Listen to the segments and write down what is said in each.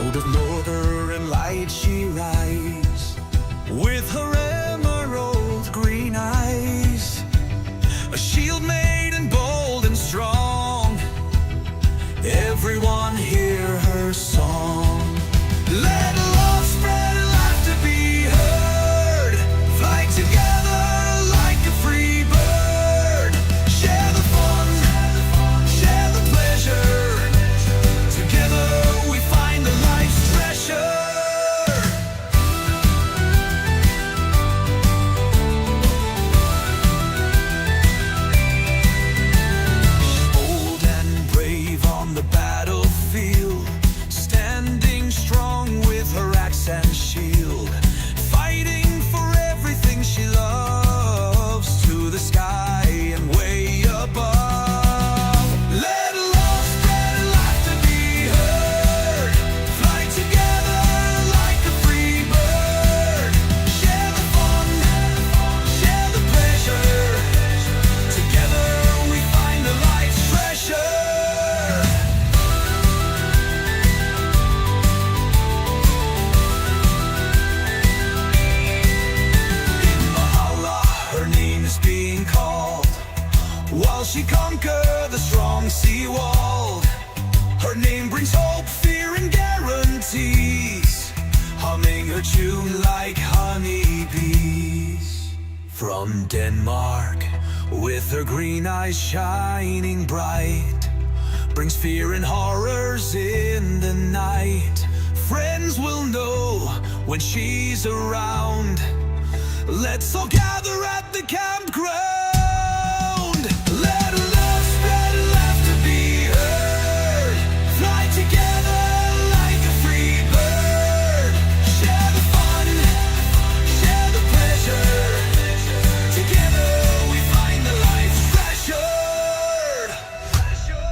Out of northern light she rise, with her emerald green eyes, a shield maiden bold and strong. Everyone hear her song. Let love spread and laughter be heard. Fly together like a free bird. Share the fun, share the pleasure. Together we find the life's treasure. Bold and brave on the battlefield, standing strong with her axe and shield, fighting for everything she loves, to the sky and way above. Let love spread and laughter be heard. Fly together like a free bird. Share the fun, share the pleasure. Together we find the life's treasure. In Valhalla, her name is being called, while she conquered the strong sea wall. Her name brings hope, fear, and guarantees, humming her tune like honeybees. From Denmark, with her green eyes shining bright, brings fear and horrors in the night. Friends will know when she's around. Let's all gather at the campground. Let love spread and laughter be heard. Fly together like a free bird. Share the fun, share the pleasure. Together we find the life's treasure. Treasure.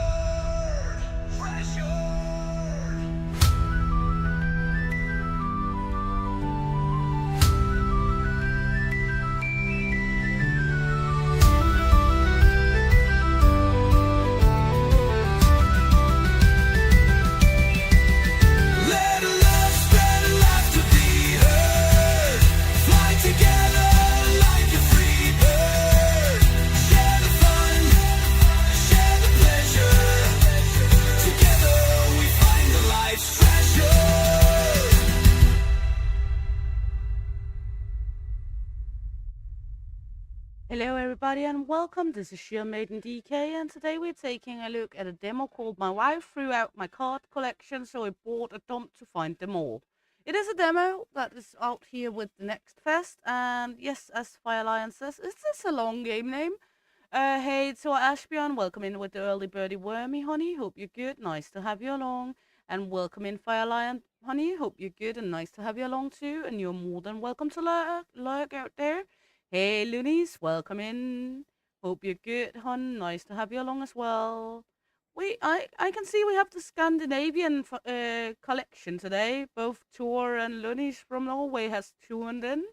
Let love spread and laughter be heard. Fly together like a free bird. Share the fun, share the pleasure. Together we find the life's treasure. Hello everybody and welcome, this is Shield Maiden DK, and today we're taking a look at a demo called My Wife Threw Out My Card Collection, so I bought a dump to find them all. It is a demo that is out here with the next fest, and yes, as Fire Lion says, is this a long game name? Hey, it's Ashbjorn, welcome in with the early birdie wormy, honey, hope you're good, nice to have you along. And welcome in Fire Lion, honey, hope you're good and nice to have you along too, and you're more than welcome to lurk out there. Hey loonies, welcome in. Hope you're good, hon. Nice to have you along as well. I can see we have the Scandinavian collection today. Both Tor and Loonies from Norway has tuned in.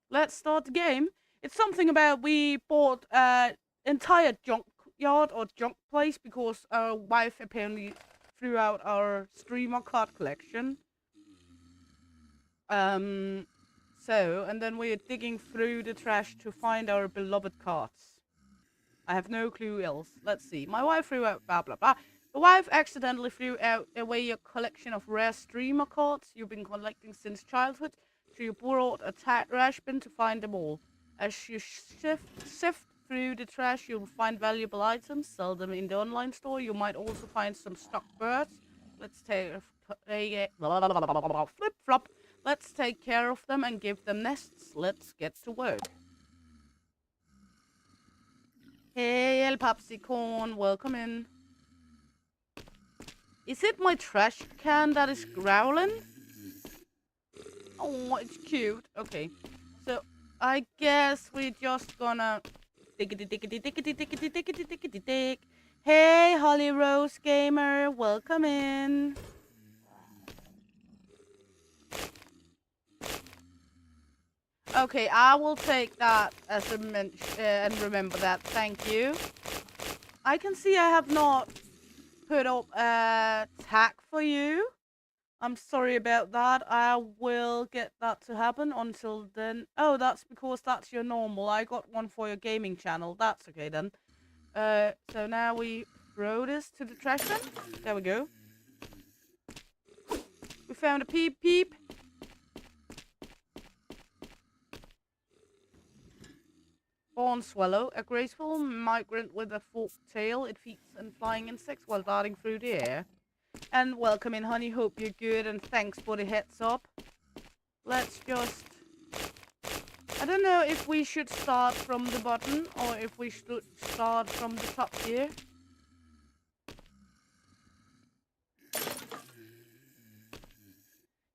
Let's start the game. It's something about we bought an entire junk yard or junk place because our wife apparently threw out our streamer card collection. And then we're digging through the trash to find our beloved cards. I have no clue else. Let's see. My wife threw out blah blah blah. The wife accidentally threw out away your collection of rare streamer cards you've been collecting since childhood, so you brought a trash bin to find them all. As you sift through the trash, you'll find valuable items, sell them in the online store. You might also find some stuck birds. Let's take flip-flop. Let's take care of them and give them nests. Let's get to work. Hey, El Popsicorn, welcome in. Is it my trash can that is growling? Oh, it's cute. Okay, so I guess we're just gonna dig. Hey, Holly Rose Gamer, welcome in. Okay, I will take that as a mention and remember that. Thank you. I can see I have not put up a tag for you. I'm sorry about that. I will get that to happen. Until then. Oh, that's because that's your normal. I got one for your gaming channel. That's okay then. So now we throw this to the trash bin. There we go. We found a peep peep. Horn swallow, a graceful migrant with a forked tail. It feeds on flying insects while darting through the air. And welcome in, honey. Hope you're good, and thanks for the heads up. Let's just... I don't know if we should start from the bottom or if we should start from the top here.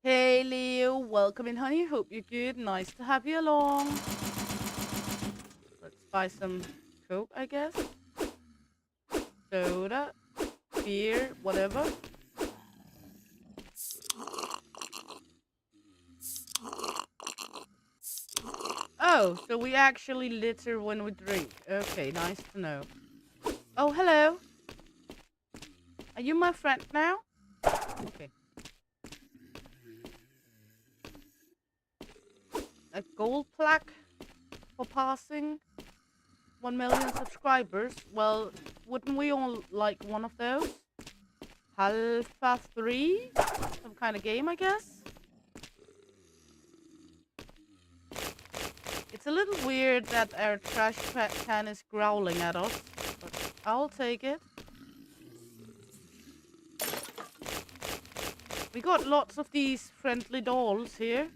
Hey, Leo. Welcome in, honey. Hope you're good. Nice to have you along. Let's buy some Coke, I guess. Soda. Beer. Whatever. Oh, so we actually litter when we drink. Okay, nice to know. Oh, hello. Are you my friend now? Okay. A gold plaque for passing 1 million subscribers. Well, wouldn't we all like one of those? Alpha 3? Some kind of game, I guess? It's a little weird that our trash can is growling at us, but I'll take it. We got lots of these friendly dolls here.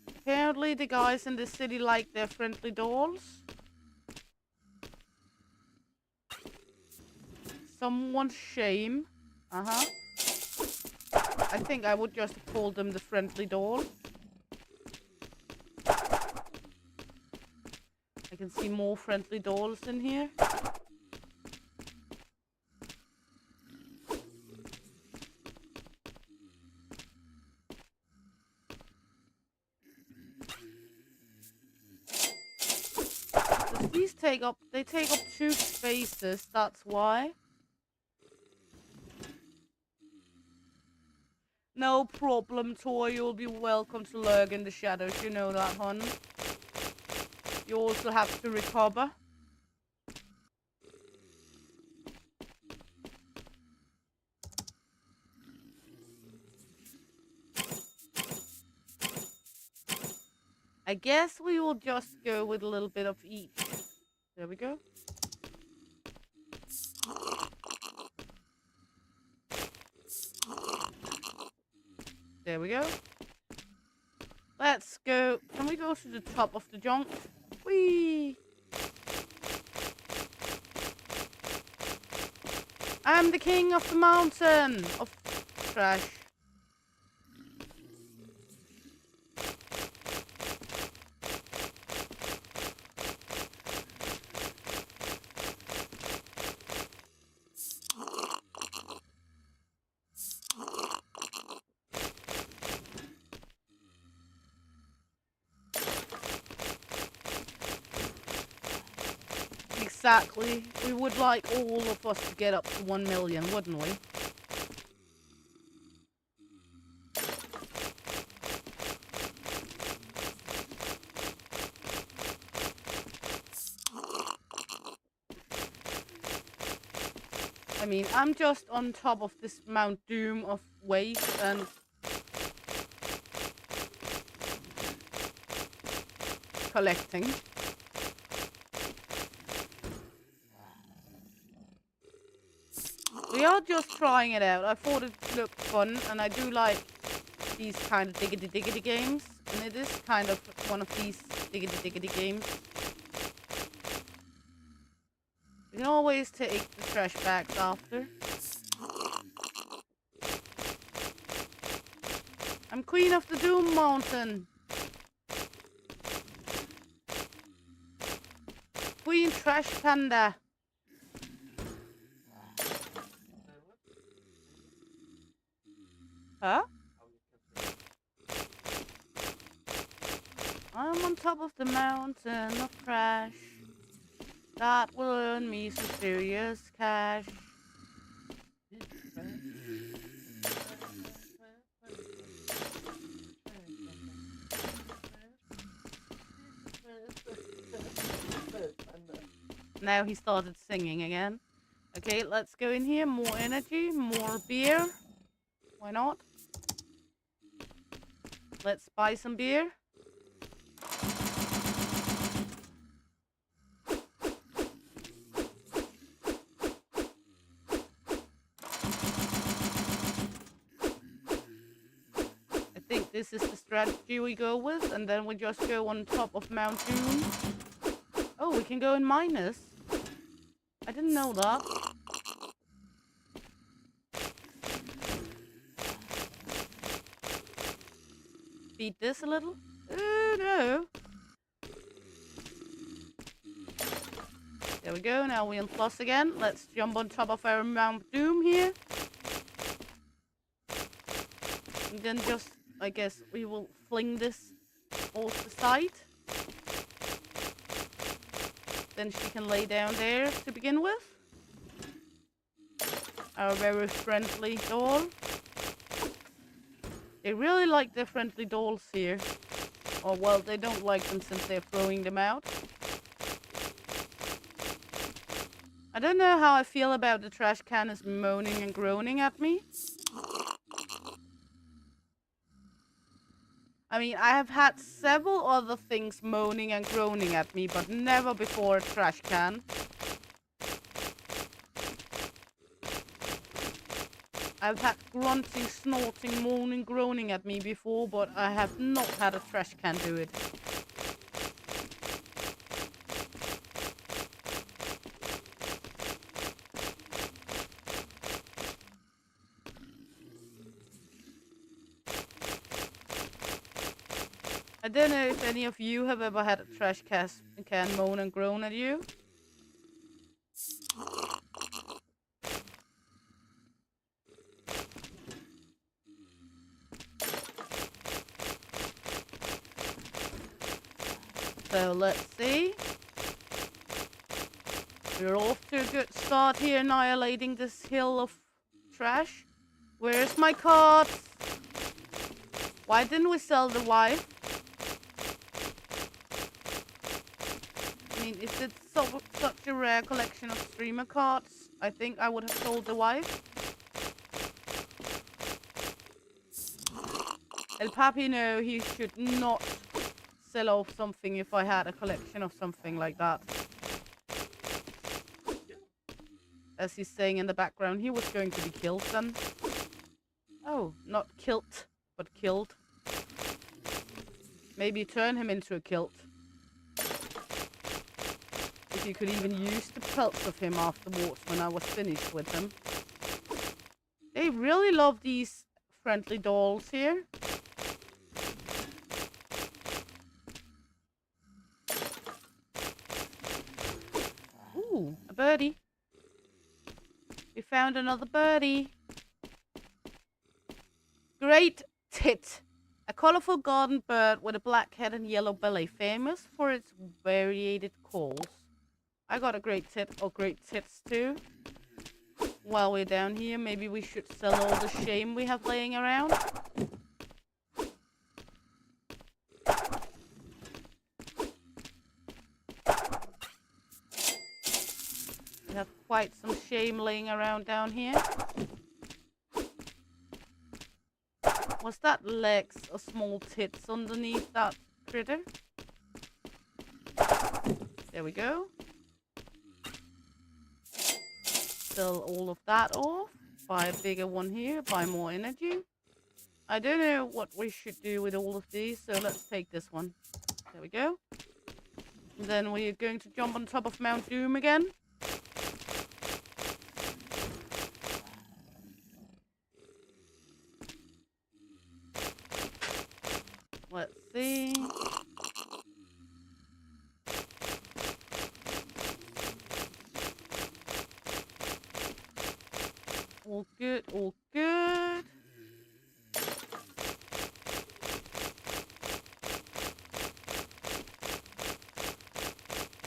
Apparently the guys in the city like their friendly dolls. Someone's shame. Uh-huh. I think I would just call them the friendly doll. I can see more friendly dolls in here. These take up 2 spaces, that's why. No problem, Toy. You'll be welcome to lurk in the shadows. You know that, hon. You also have to recover. I guess we will just go with a little bit of each. There we go. There we go. Let's go. Can we go to the top of the junk? Whee! I'm the king of the mountain of trash. Exactly. We would like all of us to get up to 1 million, wouldn't we? I mean, I'm just on top of this Mount Doom of waste and... collecting. We are just trying it out. I thought it looked fun, and I do like these kind of diggity games. And it is kind of one of these diggity games. You can always take the trash bags after. I'm Queen of the Doom Mountain. Queen Trash Panda. Huh? I'm on top of the mountain of trash. That will earn me some serious cash. Now he started singing again. Okay, let's go in here. More energy, more beer. Why not? Let's buy some beer. I think this is the strategy we go with, and then we just go on top of Mount Doom. Oh, we can go in minus. I didn't know that. Beat this a little. Oh, no. There we go. Now we're on plus again. Let's jump on top of our Mount Doom here. And then just, I guess, we will fling this off the side. Then she can lay down there to begin with. Our very friendly doll. They really like their friendly dolls here. Or, well, they don't like them since they're throwing them out. I don't know how I feel about the trash can is moaning and groaning at me. I mean, I have had several other things moaning and groaning at me, but never before a trash can. I've had grunting, snorting, moaning, groaning at me before, but I have not had a trash can do it. I don't know if any of you have ever had a trash can moan and groan at you. So let's see. We're off to a good start here, annihilating this hill of trash. Where's my cards? Why didn't we sell the wife? I mean, if it's such a rare collection of streamer cards, I think I would have sold the wife. El Papi, no, he should not sell off something if I had a collection of something like that. As he's saying in the background, he was going to be killed then. Oh, not kilt, but killed. Maybe turn him into a kilt. If you could even use the pelts of him afterwards when I was finished with him. They really love these friendly dolls here. Ooh, a birdie. We found another birdie. Great tit. A colorful garden bird with a black head and yellow belly, famous for its variated calls. I got a great tit, or great tits too. While we're down here, maybe we should sell all the shame we have laying around. We have quite some shame laying around down here. Was that legs or small tits underneath that critter? There we go. Sell all of that off. Buy a bigger one here. Buy more energy. I don't know what we should do with all of these, so let's take this one. There we go. And then we're going to jump on top of Mount Doom again. Let's see. All good, all good.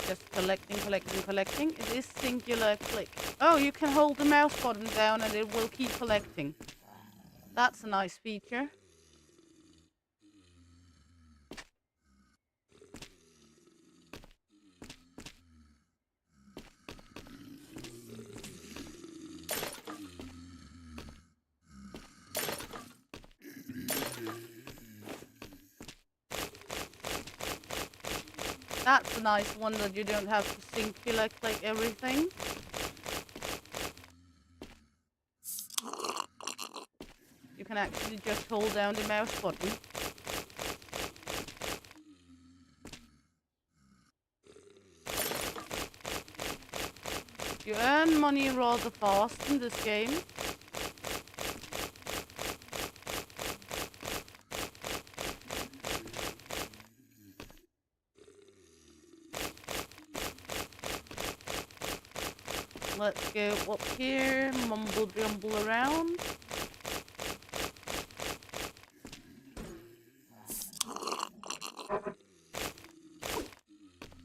Just collecting, collecting, collecting. It is singular click. Oh, you can hold the mouse button down and it will keep collecting. That's a nice feature. That's a nice one that you don't have to singular click everything. You can actually just hold down the mouse button. You earn money rather fast in this game. Let's go up here, mumble jumble around.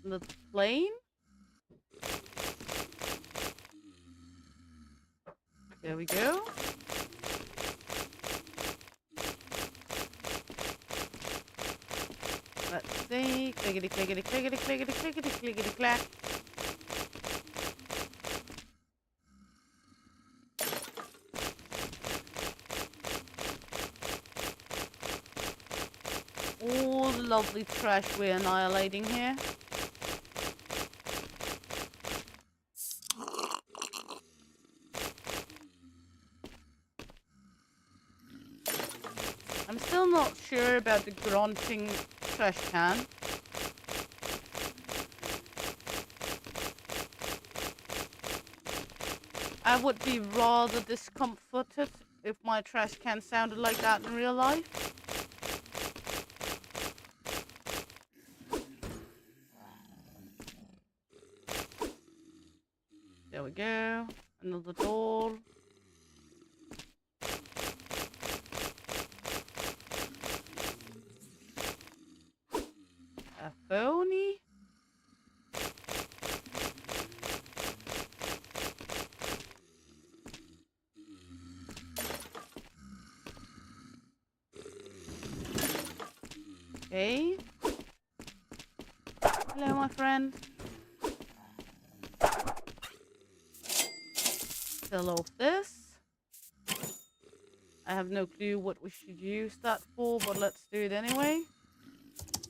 The plane. There we go. Let's see. Clickety, clickety, clickety, clickety, clickety, clickety, clack. All the lovely trash we're annihilating here. I'm still not sure about the grunting trash can. I would be rather discomforted if my trash can sounded like that in real life. There we go. Another door. A phony. Okay. Hello, my friend. Fill off this. I have no clue what we should use that for, but let's do it anyway.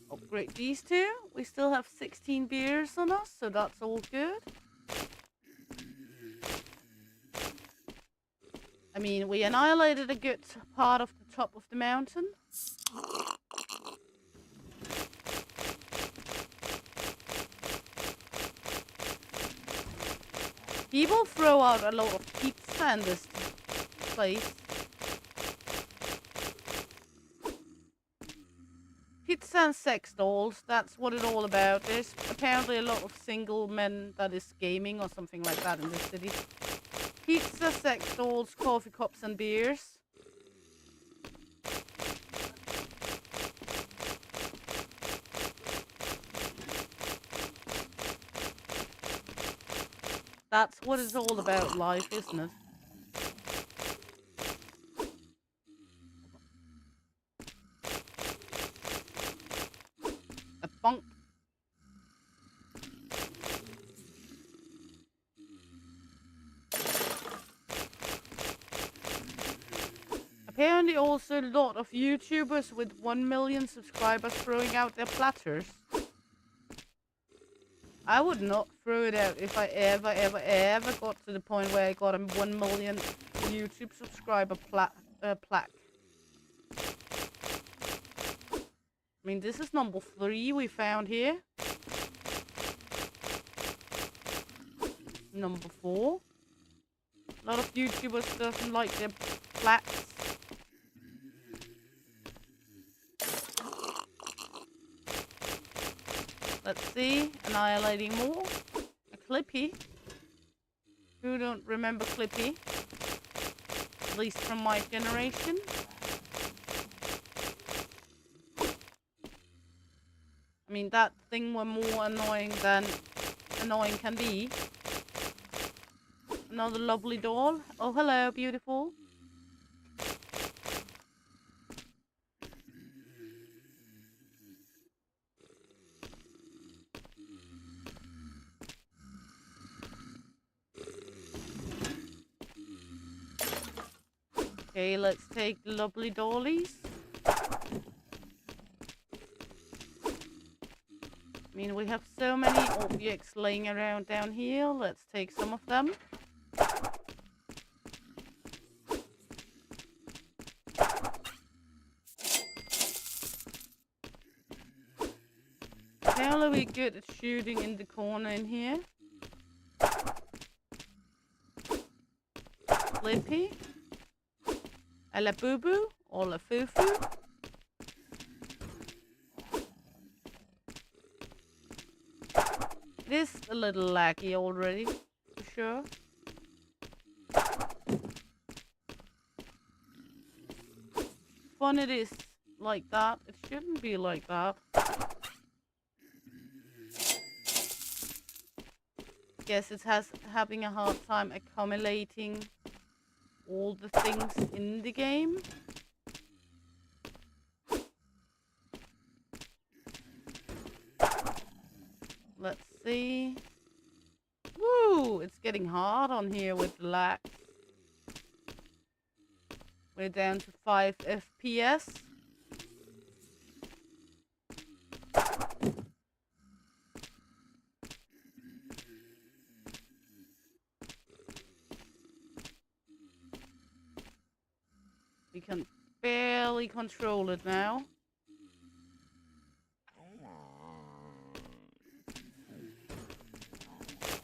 Upgrade these two. We still have 16 beers on us, so that's all good. I mean, we annihilated a good part of the top of the mountain. People throw out a lot of pizza in this place. Pizza and sex dolls, that's what it's all about. There's apparently a lot of single men that is gaming or something like that in this city. Pizza, sex dolls, coffee cups and beers. That's what it's all about, life, isn't it? A bunk. Apparently also a lot of YouTubers with 1 million subscribers throwing out their platters. I would not throw it out if I ever got to the point where I got a 1 million YouTube subscriber plaque. I mean, this is number 3 we found here. Number 4. A lot of YouTubers doesn't like their plaques. Let's see, annihilating more. A Clippy. Who don't remember Clippy? At least from my generation. I mean, that thing were more annoying than annoying can be. Another lovely doll. Oh, hello, beautiful. Okay, let's take the lovely dollies. I mean, we have so many objects laying around down here. Let's take some of them. Apparently we're good at shooting in the corner in here. Flippy. A la boo boo or la foo foo. It is a little laggy already, for sure. Fun it is like that. It shouldn't be like that. Guess it's having a hard time accumulating all the things in the game. Let's see. Woo! It's getting hard on here with the lag. We're down to 5 FPS. We can barely control it now.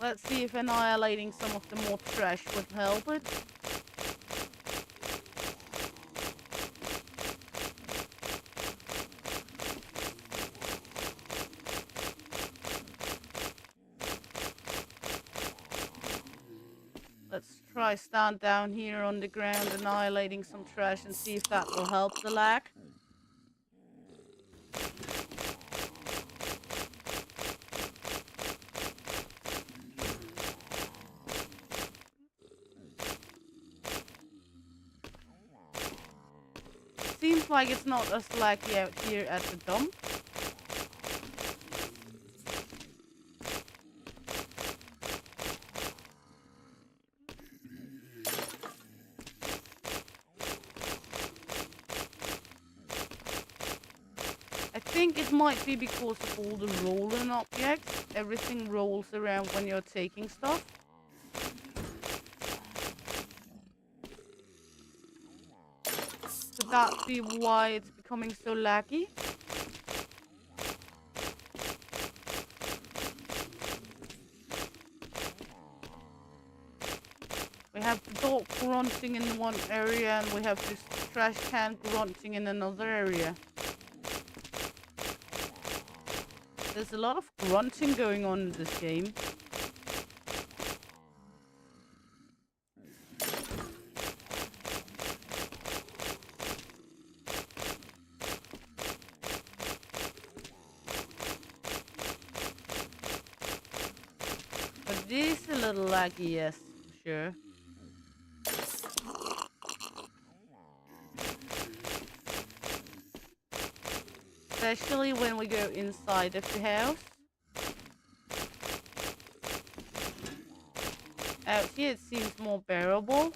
Let's see if annihilating some of the more trash would help it. Let's try stand down here on the ground, annihilating some trash and see if that will help the lag. Seems like it's not as laggy out here at the dump. I think it might be because of all the rolling objects. Everything rolls around when you're taking stuff. Could that be why it's becoming so laggy? We have the dog grunting in one area and we have this trash can grunting in another area. There's a lot of grunting going on in this game. But it is a little laggy, yes, for sure. Especially when we go inside of the house. Out here it seems more bearable.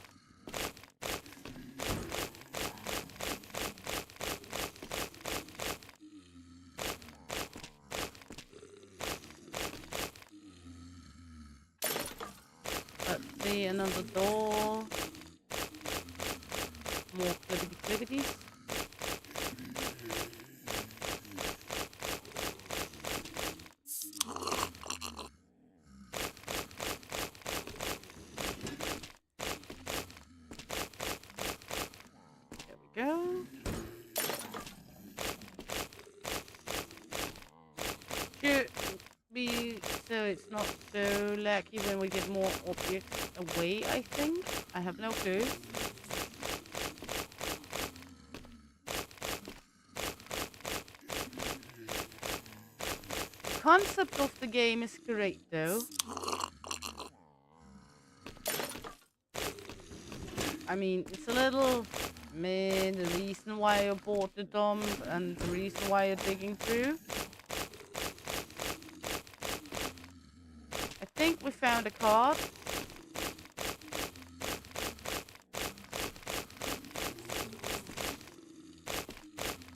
Let's see, another door. More clickety-clickities. Go. Should be so it's not so laggy when we get more objects away, I think. I have no clue. The concept of the game is great though. I mean, it's a little the reason why you bought the dump and the reason why you're digging through. I think we found a card.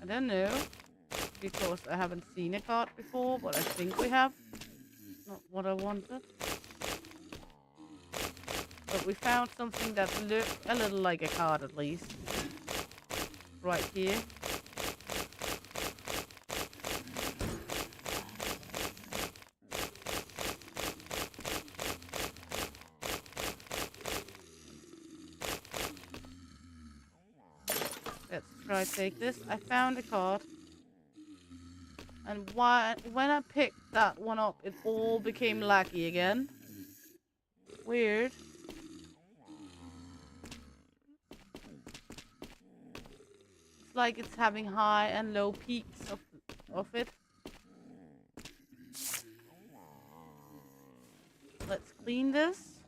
I don't know. because I haven't seen a card before, but I think we have. Not what I wanted. But we found something that looked a little like a card at least. Right here. Let's try to take this. I found a card. And when I picked that one up, it all became laggy again. Weird. It's like it's having high and low peaks of it. Let's clean this.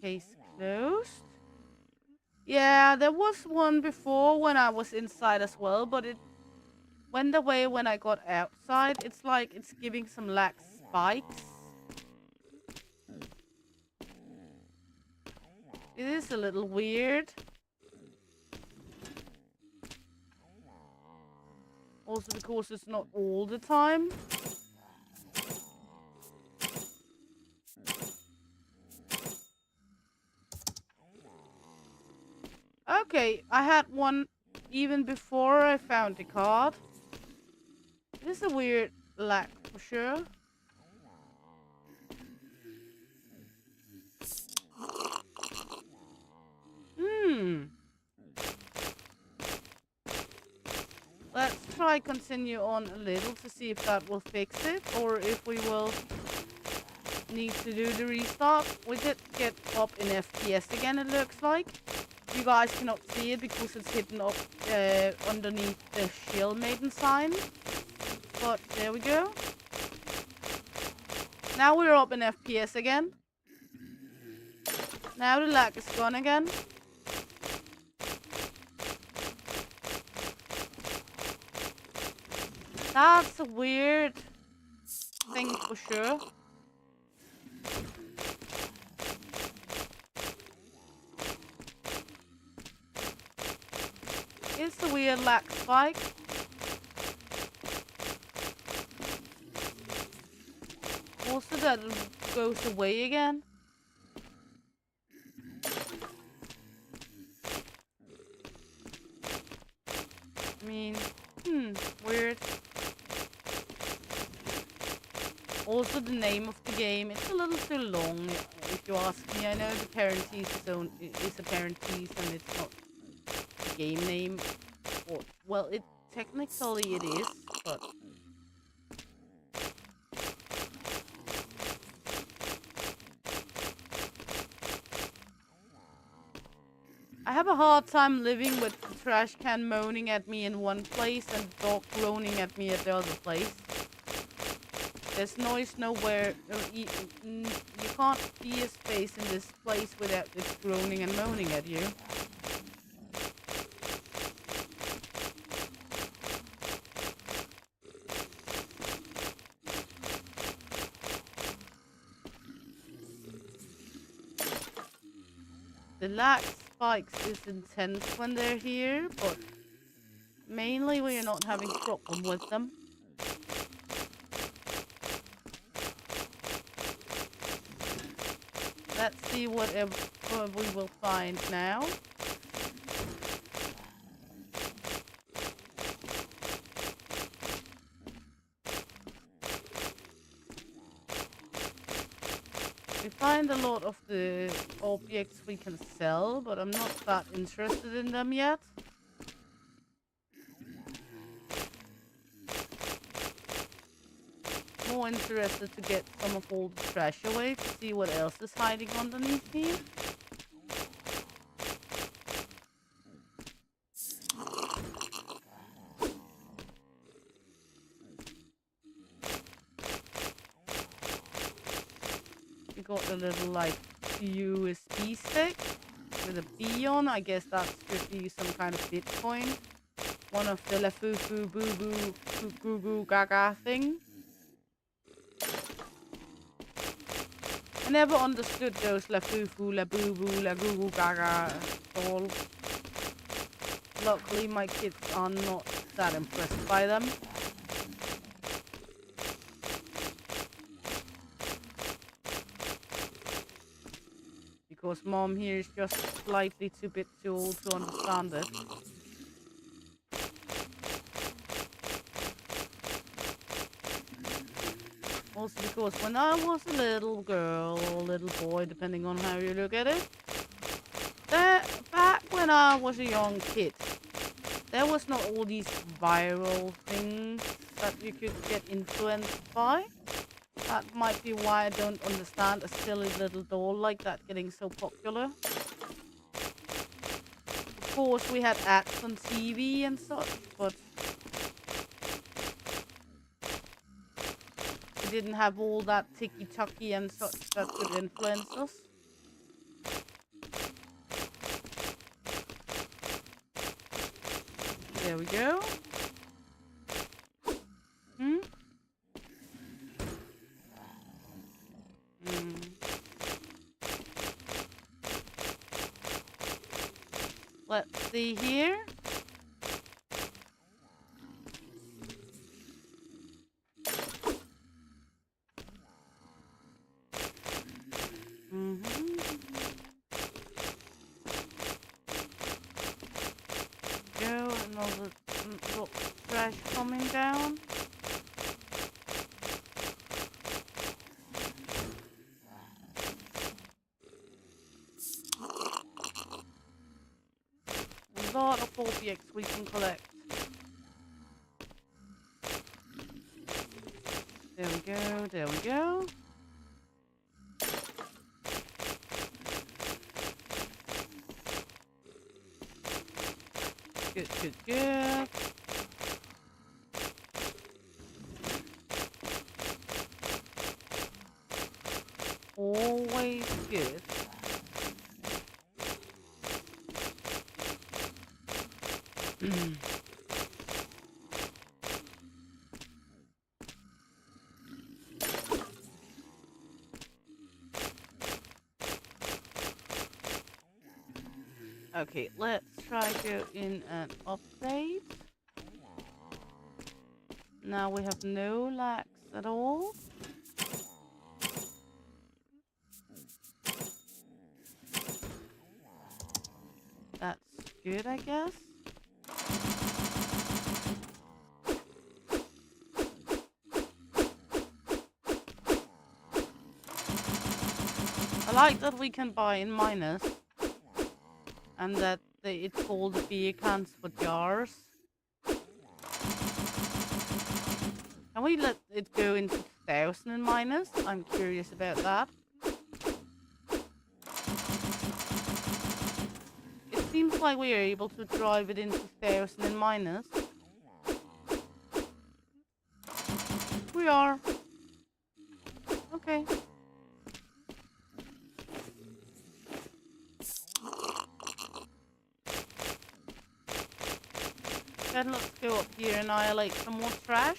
Case closed. Yeah, there was one before when I was inside as well, but it went away when I got outside. It's like it's giving some lag spikes. It is a little weird. Also because it's not all the time. Okay, I had one even before I found the card. It is a weird lag for sure. Let's try continue on a little to see if that will fix it or if we will need to do the restart. We did get up in FPS again, it looks like. You guys cannot see it because it's hidden up underneath the Shield Maiden sign. But there we go. Now we're up in FPS again. Now the lag is gone again. That's a weird thing for sure. It's a weird lag spike. Also that goes away again. I mean, weird. Also the name of the game, it's a little too long if you ask me. I know the parentheses is a parenthesis and it's not the game name. Or, well, it technically it is, but I have a hard time living with the trash can moaning at me in one place and the dog groaning at me at the other place. There's noise nowhere. You can't be a space in this place without it groaning and moaning at you. The lag spikes is intense when they're here, but mainly we are not having problem with them. Let's see what we will find now. We find a lot of the objects we can sell, but I'm not that interested in them yet. More interested to get some of all the trash away to see what else is hiding underneath here. We got a little like USB stick with a B on. I guess that's could be some kind of Bitcoin. One of the la foo foo boo boo goo goo gaga thing. I never understood those la foo foo, la boo boo, la goo goo gaga dolls. Luckily, my kids are not that impressed by them. Because mom here is just slightly too old to understand it. Also because when I was a little girl or little boy, depending on how you look at it, back when I was a young kid, there was not all these viral things that you could get influenced by. That might be why I don't understand a silly little doll like that getting so popular. Of course, we had ads on TV and such, but we didn't have all that ticky-tacky and such that could influence us. There we go. Let's see here. Go, another little trash coming down. A lot of objects we can collect. There we go, there we go. Good, good, good. Always good. Okay, let's try go in and update. Now we have no lags at all. That's good, I guess. I like that we can buy in minus. And that it's called the beer cans for jars. Can we let it go into 1,000 in minus? I'm curious about that. It seems like we are able to drive it into 1,000 in minus. We are. Okay. Then let's go up here and annihilate some more trash.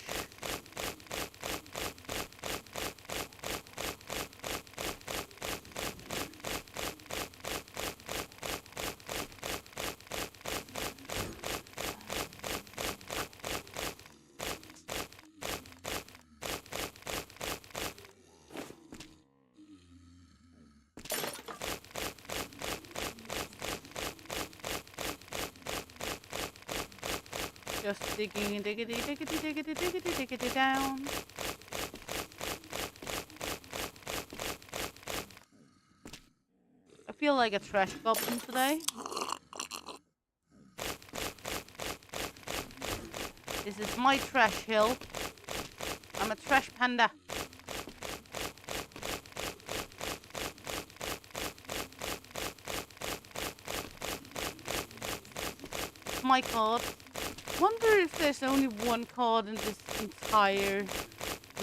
Just digging, diggity down. I feel like a trash goblin today. This is my trash hill. I'm a trash panda. It's my card. Wonder if there's only one card in this entire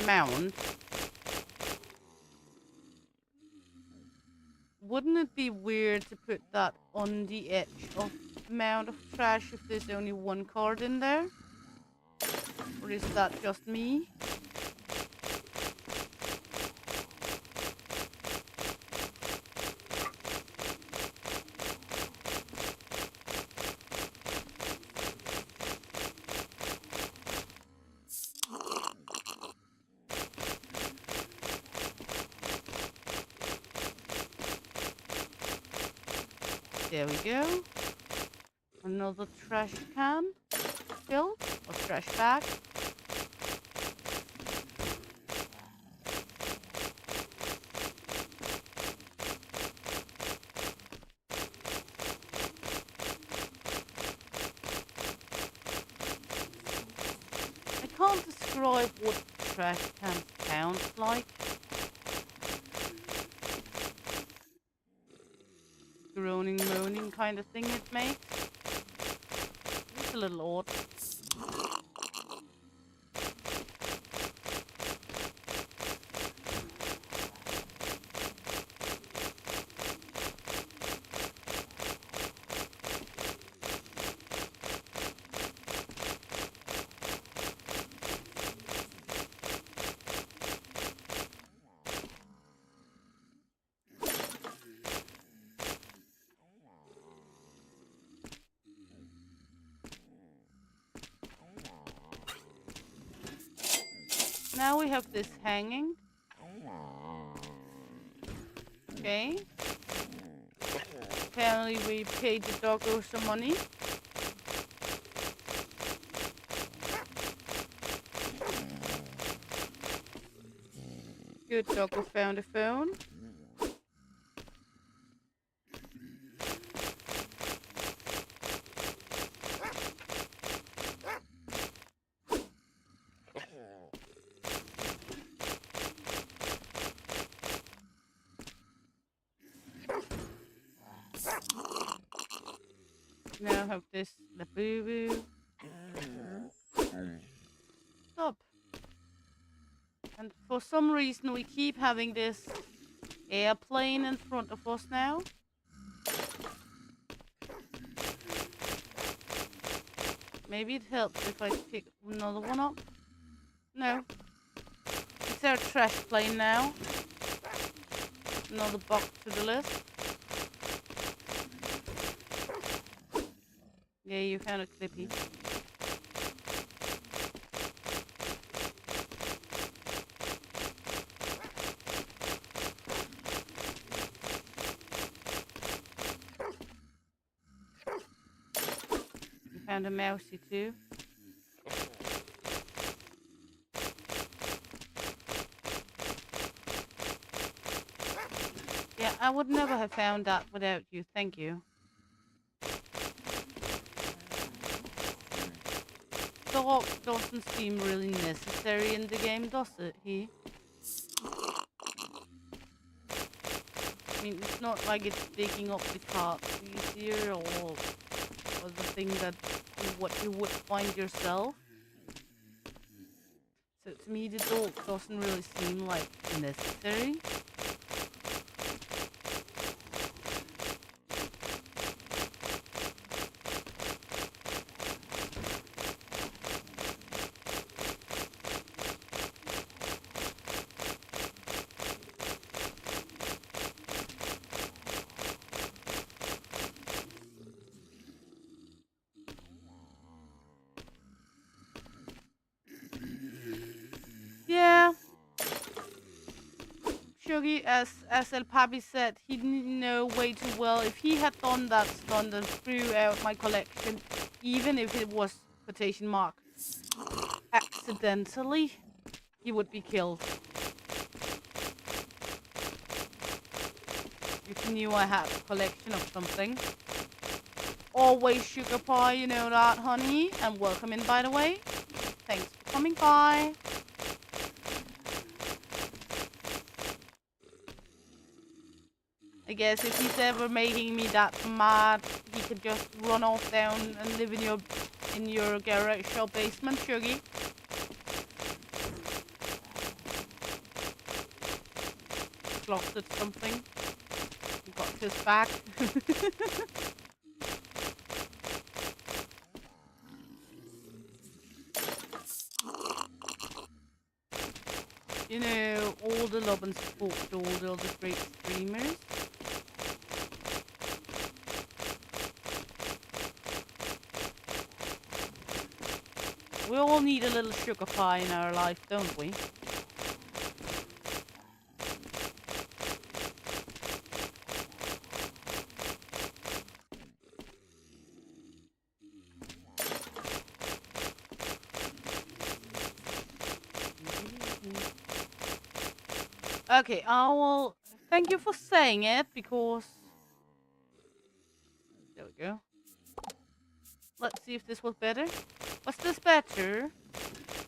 mound. Wouldn't it be weird to put that on the edge of the mound of trash if there's only one card in there? Or is that just me? There we go. Another trash can filled, or trash bag. I can't describe what trash can sounds like. Groaning, moaning kind of thing it makes. It's a little odd. Now we have this hanging. Okay. Apparently we paid the doggo some money. Good, doggo found a phone. Now have this the boo boo. Stop. And for some reason we keep having this airplane in front of us now. Maybe it helps if I pick another one up. No. Is there a trash plane now? Another box to the list. Yeah, you found a clippy. You found a mousey too. Yeah, I would never have found that without you. Thank you. Dog doesn't seem really necessary in the game, does it? I mean, it's not like it's digging up the carts easier or the thing that what you would find yourself. So to me, the dog doesn't really seem like necessary. Yeah. Shuggy, as El Papi said, he didn't know way too well. If he had done that stunt and threw out my collection, even if it was quotation mark accidentally, he would be killed. If he knew I had a collection of something. Always sugar pie, you know that, honey. And welcome in, by the way. Thanks for coming by. I guess if he's ever making me that mad, he could just run off down and live in your garage or basement, Shuggy. Lost at something. He got his back. You know, all the love and support to all the other great streamers. We all need a little sugar pie in our life, don't we? Okay, I will. Thank you for saying it because. There we go. Let's see if this was better. Was this better?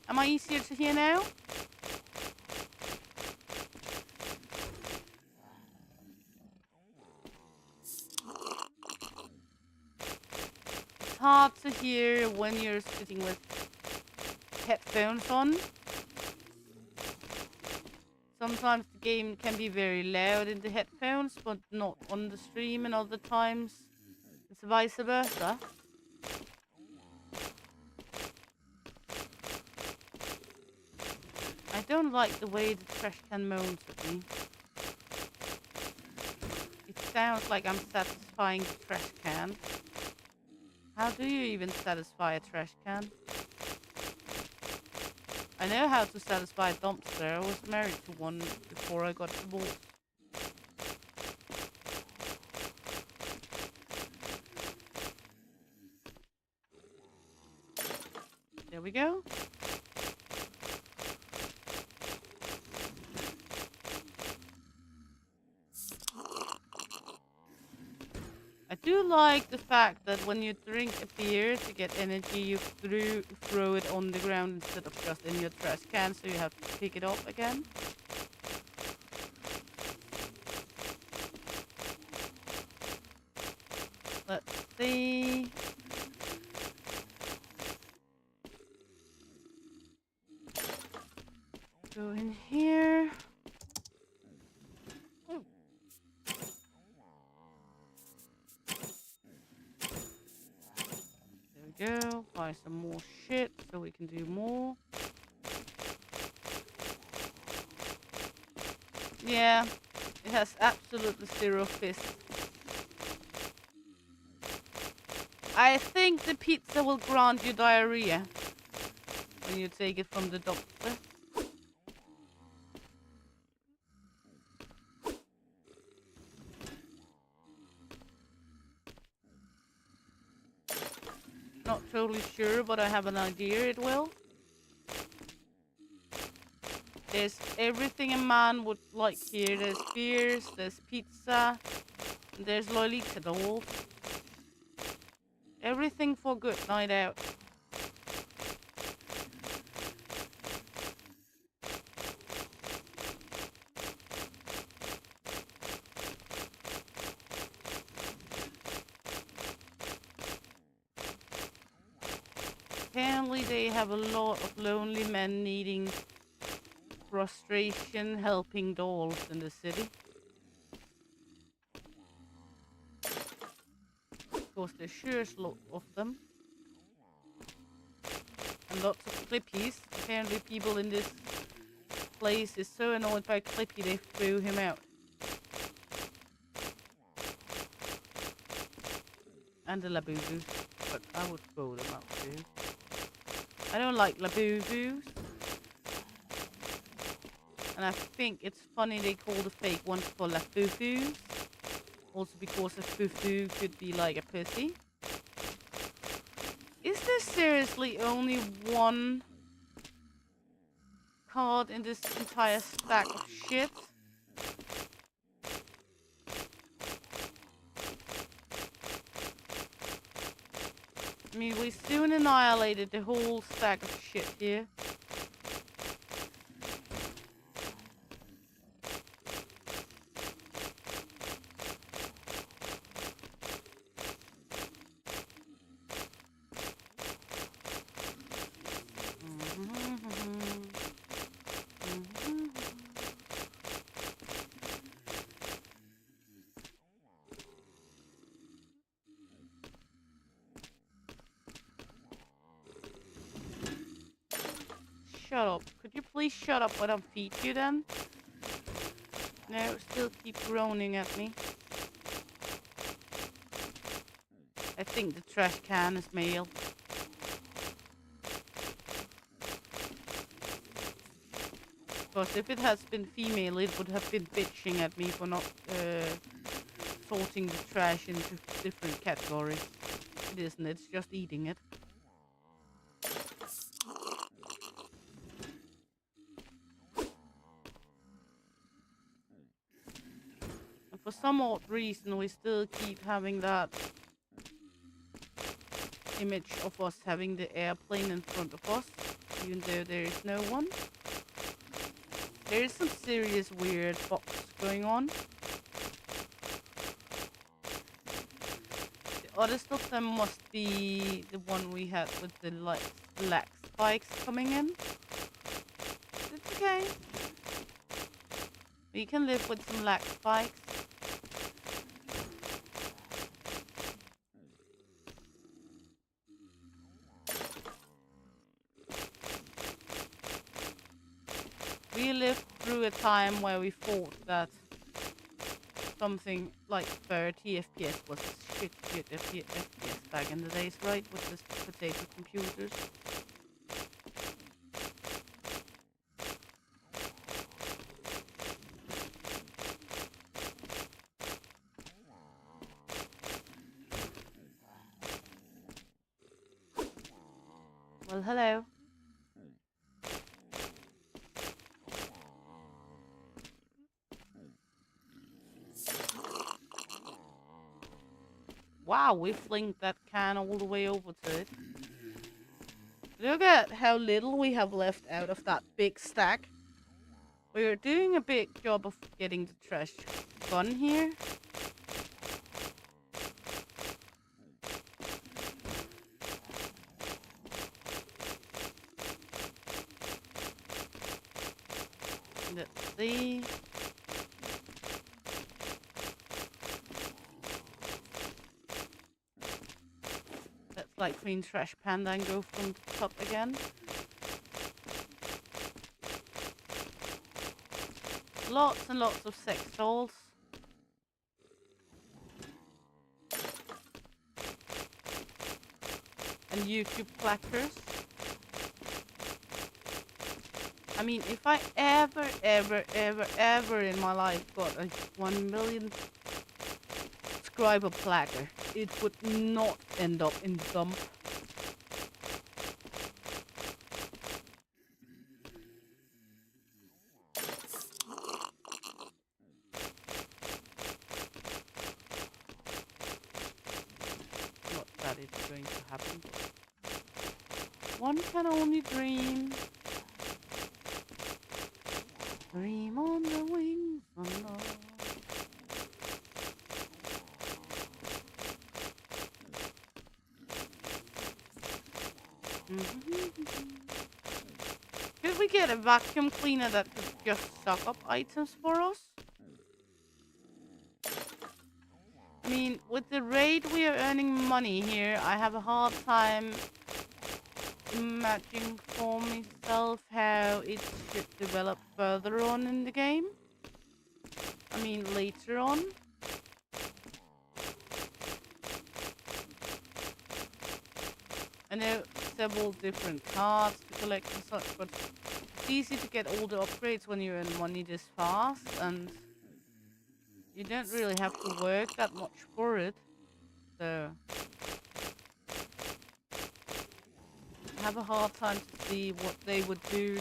Am I easier to hear now? It's hard to hear when you're sitting with headphones on. Sometimes the game can be very loud in the headphones, but not on the stream, and other times it's vice versa. I don't like the way the trash can moans at me. It sounds like I'm satisfying the trash can. How do you even satisfy a trash can? I know how to satisfy a dumpster. I was married to one before I got divorced. There we go. I do like the fact that when you drink a beer to get energy, you throw it on the ground instead of just in your trash can, so you have to pick it up again. Let's see. Go in here. There we go. Buy some more shit so we can do more. Yeah, it has absolutely zero fizz. I think the pizza will grant you diarrhea when you take it from the doctor. Not totally sure, but I have an idea it will. There's everything a man would like here. There's beers, there's pizza, there's Lolita dolls. Everything for a good night out. Apparently they have a lot of lonely men needing frustration helping dolls in the city. Of course, there's sure a lot of them. And lots of Clippies. Apparently people in this place is so annoyed by Clippy they threw him out. And the Labubus. But I would throw them out too. I don't like Labubus. And I think it's funny they call the fake ones for Lafufus. Also because a fufu could be like a pussy. Is there seriously only one card in this entire stack of shit? I mean, we soon annihilated the whole stack of shit here. Shut up. Could you please shut up when I feed you then? No, still keep groaning at me. I think the trash can is male. Because if it has been female, it would have been bitching at me for not sorting the trash into different categories. It isn't, it's just eating it. for some odd reason, we still keep having that image of us having the airplane in front of us, even though there is no one. There is some serious weird bugs going on. The oddest of them must be the one we had with the lag spikes coming in. It's okay. We can live with some lag spikes. We lived through a time where we thought that something like 30 FPS was shit FPS back in the days, right? With the potato computers. Well, hello. Wow, we flinked that can all the way over to it. Look at how little we have left out of that big stack. We're doing a big job of getting the trash gone here. Let's see. Like clean trash pan, then go from the top again. Lots and lots of sex dolls. And YouTube platters. I mean, if I ever in my life got a 1 million subscriber platter, it would not end up in the dump. Not that it's going to happen. One can only dream. Dream on the wings of love. Could we get a vacuum cleaner that could just suck up items for us? I mean, with the rate we are earning money here, I have a hard time imagining for myself how it should develop further on in the game. I mean, later on. I know several different cards to collect and such, but it's easy to get all the upgrades when you earn money this fast, and you don't really have to work that much for it. So I have a hard time to see what they would do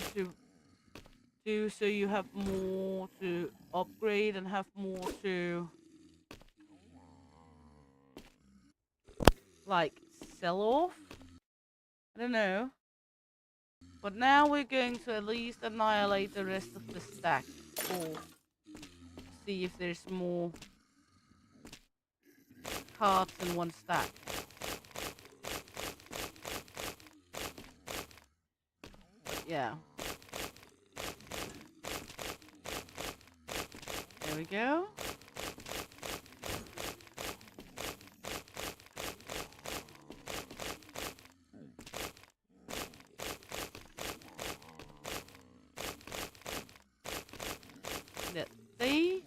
so you have more to upgrade and have more to like sell off. I don't know. But now we're going to at least annihilate the rest of the stack or see if there's more cards in one stack. But yeah. There we go. Let's see.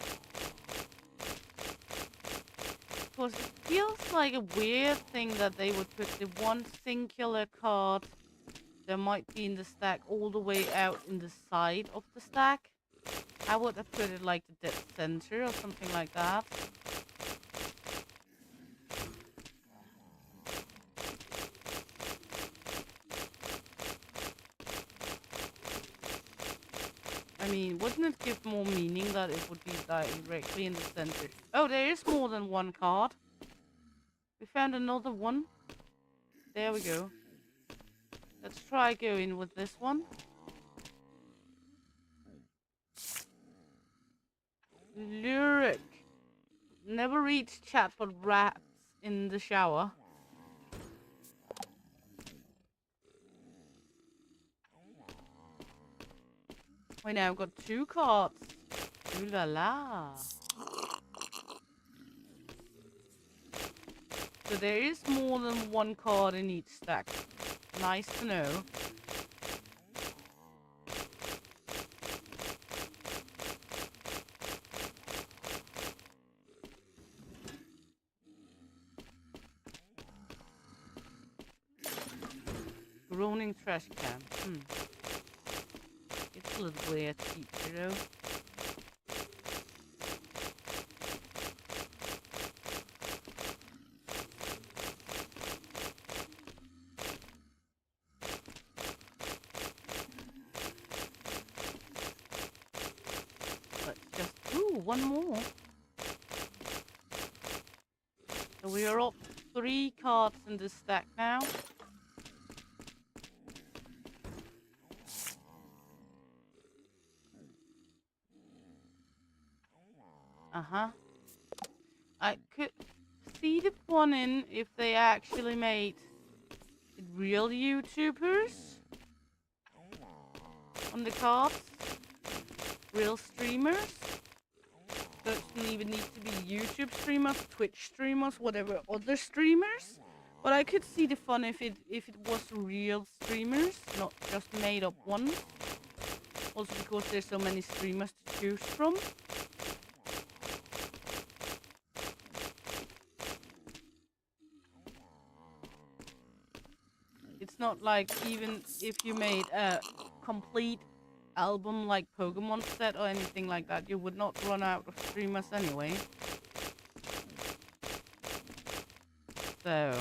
Because it feels like a weird thing that they would put the one singular card that might be in the stack all the way out in the side of the stack. I would have put it like the dead center or something like that. I mean, wouldn't it give more meaning that it would be directly in the center. Oh, there is more than one card. We found another one. There we go. Let's try going with this one. Lyric. Never reads chat but raps in the shower. We now got 2 cards. Ooh la la. So there is more than 1 card in each stack. Nice to know. Groaning trash can. It's a little weird feature though. Let's just... Ooh, 1 more. So we are up 3 cards in this stack now. I could see the fun in if they actually made real YouTubers on the cards. Real streamers. Doesn't even need to be YouTube streamers, Twitch streamers, whatever other streamers. But I could see the fun if it was real streamers, not just made up ones. Also because there's so many streamers to choose from. It's not like even if you made a complete album like Pokemon set or anything like that, you would not run out of streamers anyway. So,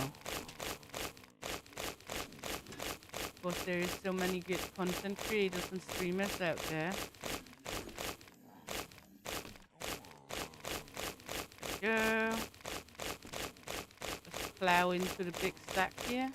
of course there is so many good content creators and streamers out there. There we go. Just plow into the big stack here.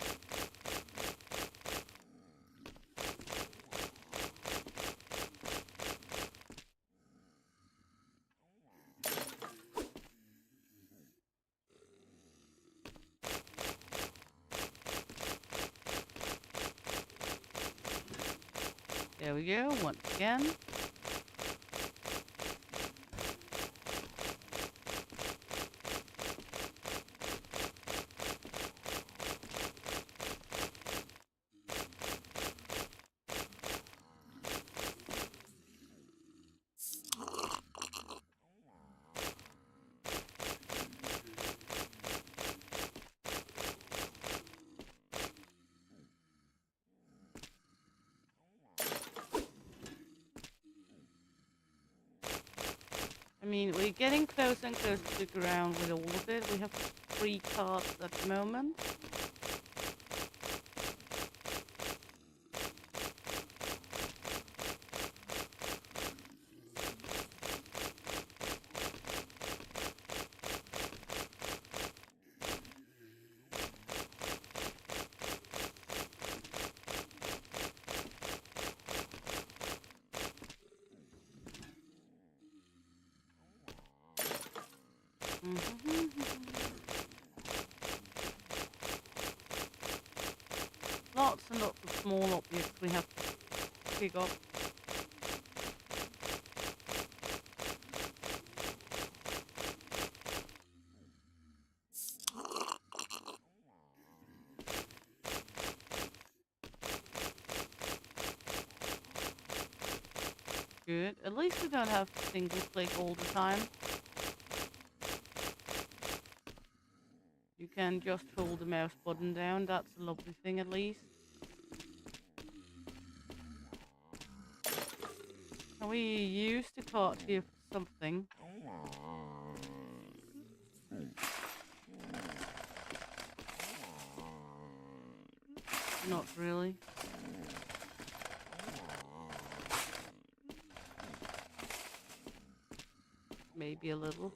There we go, once again. I mean, we're getting closer and closer to the ground with all of it. We have 3 cards at the moment. Lots and lots of small objects we have to pick up. Good. At least we don't have to single click all the time. You can just hold the mouse button down. That's a lovely thing at least. Can we use the cart here for something? Not really. maybe a little.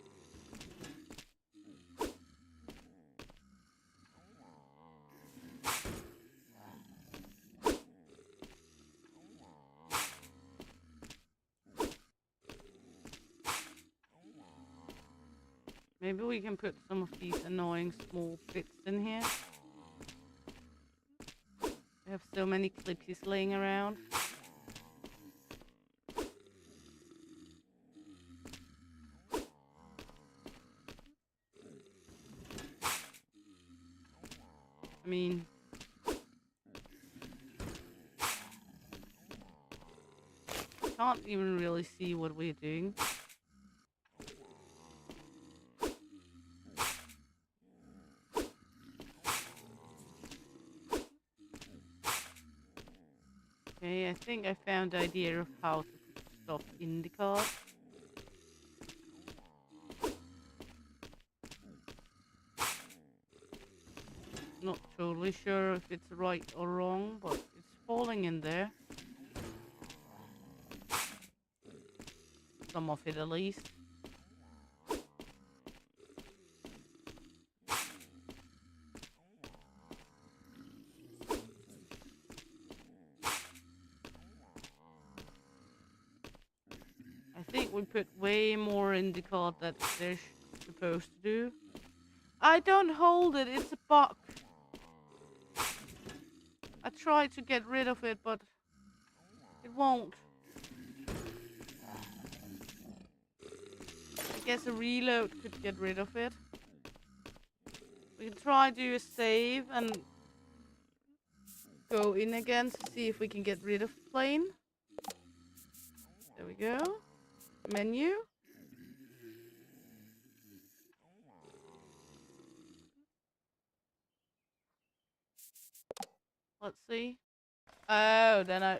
Maybe we can put some of these annoying small bits in here. We have so many clippies laying around. I mean, can't even really see what we're doing. Okay, I think I found the idea of how to put stuff in the card. Not totally sure if it's right or wrong, but it's falling in there. Some of it at least. I think we put way more in the card that they're supposed to do. I don't hold it, it's a bug. I tried to get rid of it, but it won't. I guess a reload could get rid of it. We can try to do a save and go in again to see if we can get rid of the plane. There we go. Menu. Let's see. Oh, then I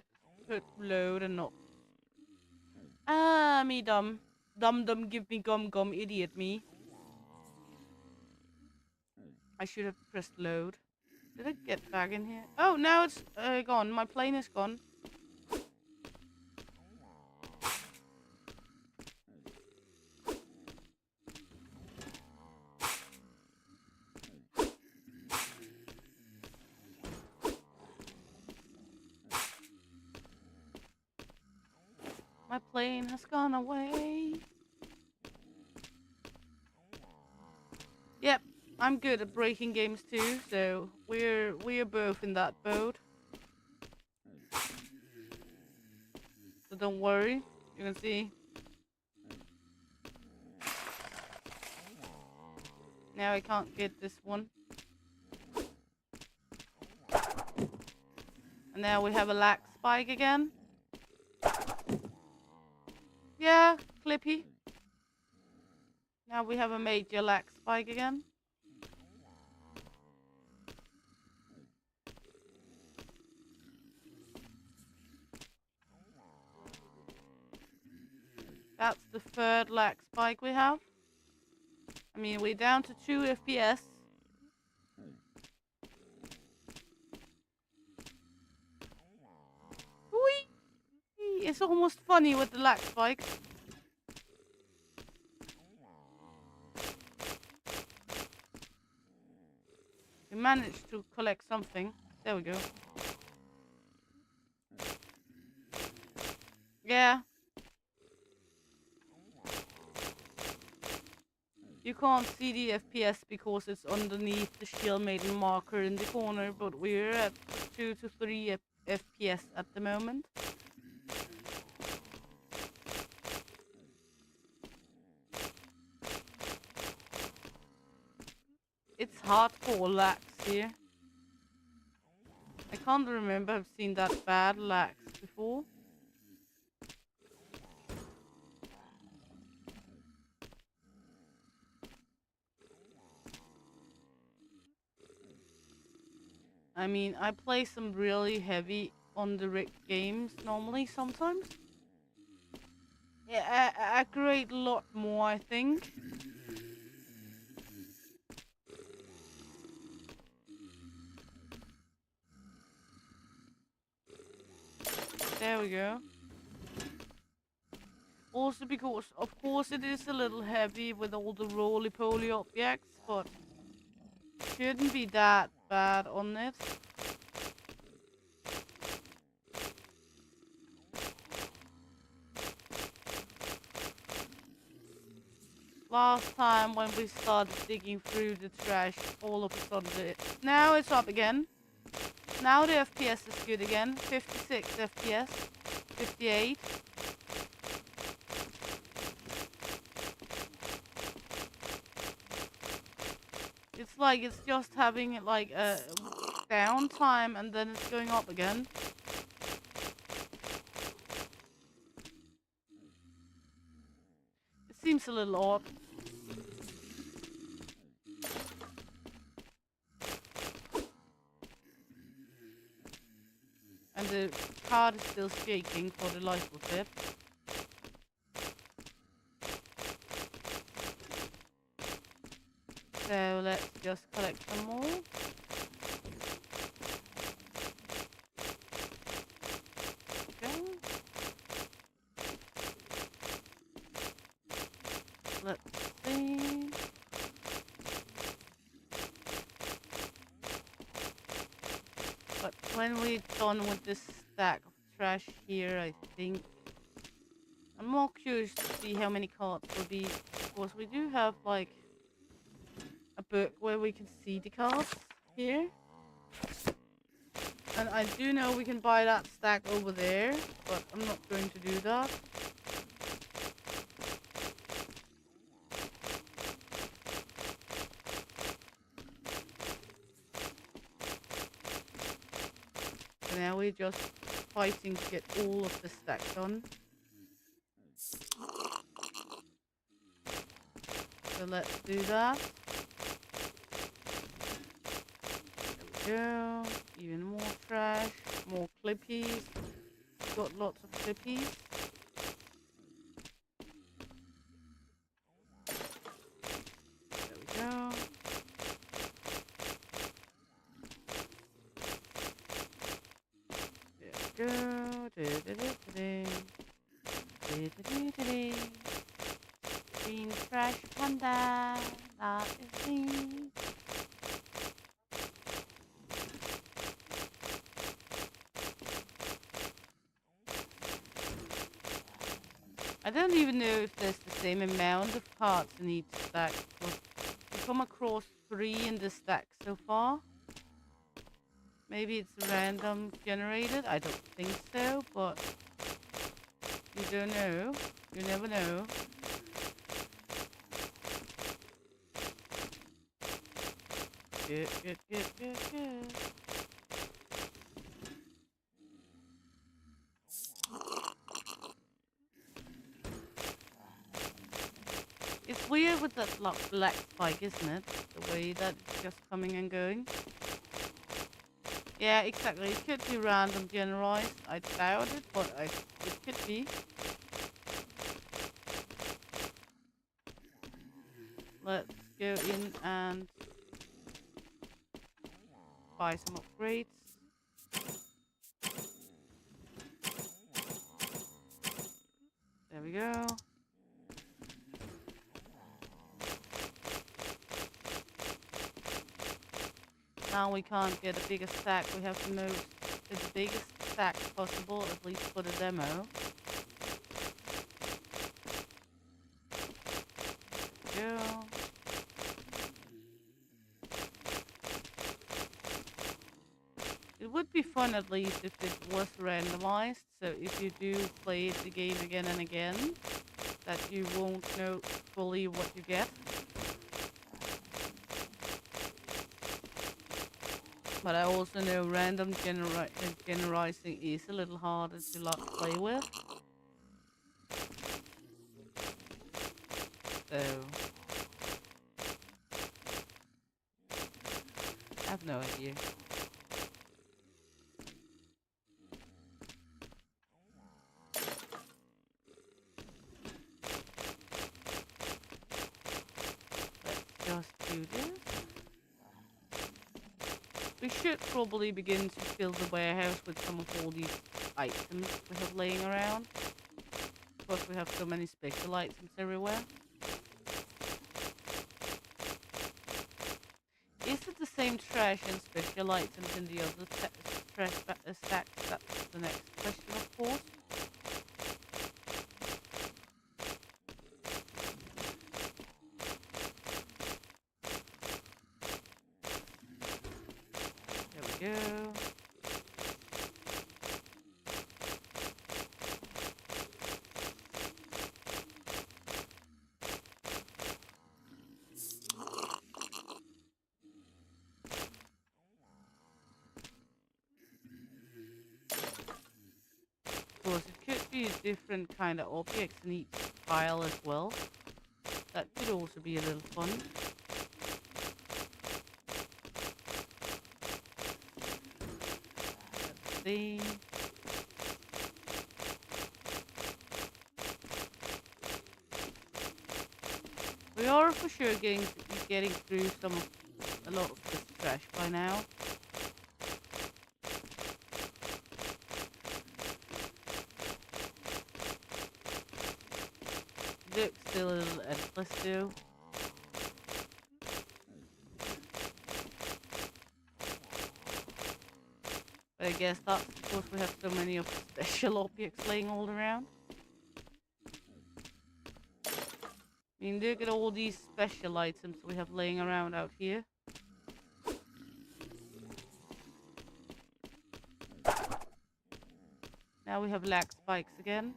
put load and not. Ah, me dumb. Dumb, give me gum, idiot me. I should have pressed load. Did I get back in here? Oh, now it's gone. My plane is gone. My plane has gone away. Yep, I'm good at breaking games too, so we're both in that boat. So don't worry, you can see. Now I can't get this one. And now we have a lag spike again. Yeah, Clippy. Now we have a major lag spike again. That's the third lag spike we have. I mean, we're down to 2 FPS. Whee! It's almost funny with the lag spikes. We managed to collect something. There we go. Yeah. You can't see the FPS because it's underneath the shield maiden marker in the corner, but we're at 2 to 3 FPS at the moment. It's hardcore lags here. I can't remember I've seen that bad lags before. I mean, I play some really heavy on the rig games normally sometimes. Yeah, I create a lot more, I think. There we go. Also because, of course, it is a little heavy with all the roly-poly objects, but shouldn't be that bad on it. Last time when we started digging through the trash, all of a sudden now it's up again. Now the FPS is good again. 56 FPS. 58. It's like it's just having like a downtime and then it's going up again. It seems a little odd. And the card is still shaking for the life of it. So let's just collect some more. Okay. Let's see. But when we're done with this stack of trash here, I think I'm more curious to see how many cards will be. Of course, we do have like a book where we can see the cards here. And I do know we can buy that stack over there, but I'm not going to do that. So now we're just fighting to get all of the stack done. So let's do that. There we go. Even more trash. More clippies. Got lots of clippies. There we go. There we go. Green trash panda. That is me. I don't even know if there's the same amount of cards in each stack. We come across 3 in the stack so far. Maybe it's random generated. I don't think so, but you don't know. You never know. Good, good, good, good, good. It's weird with that black spike, isn't it? The way that it's just coming and going. Yeah, exactly. It could be random generalized. I doubt it, but it could be. Let's go in and buy some upgrades. There we go. Now we can't get a bigger stack. We have to move to the biggest stack possible, at least for the demo. There we go. It would be fun at least if it was randomized, so if you do play the game again and again, that you won't know fully what you get. But I also know random generalizing is a little harder to play with. So I have no idea. Let's just do this. We should probably begin to fill the warehouse with some of all these items we have laying around. because we have so many special items everywhere. Is it the same trash and special items in the other trash stacks? That's the next question, of course. There we go. Of course, it could be different kind of objects in each pile as well. That could also be a little fun. Let's see. We are for sure getting through a lot of this trash by now. Looks still a little endless too. But I guess that's because we have so many of the special objects laying all around. I mean, look at all these special items we have laying around out here. Now we have lag spikes again.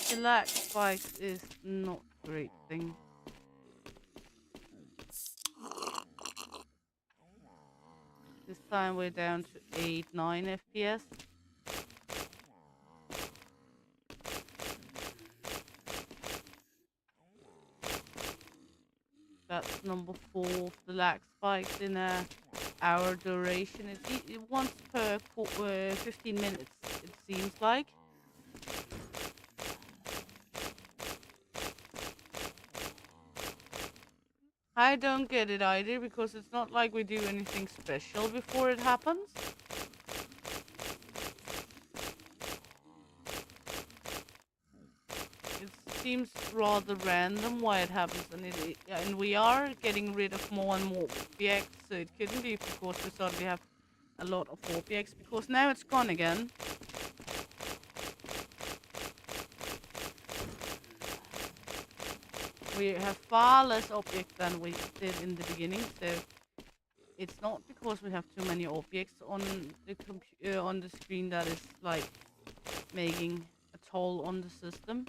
The lag spikes is not a great thing. This time we're down to 8-9 FPS. That's number 4 of the lag spikes in a hour duration. It once per 15 minutes, it seems like. I don't get it either, because it's not like we do anything special before it happens. It seems rather random why it happens, and we are getting rid of more and more objects, so it couldn't be because we suddenly have a lot of objects, because now it's gone again. We have far less objects than we did in the beginning, so it's not because we have too many objects on the on the screen that is like making a toll on the system.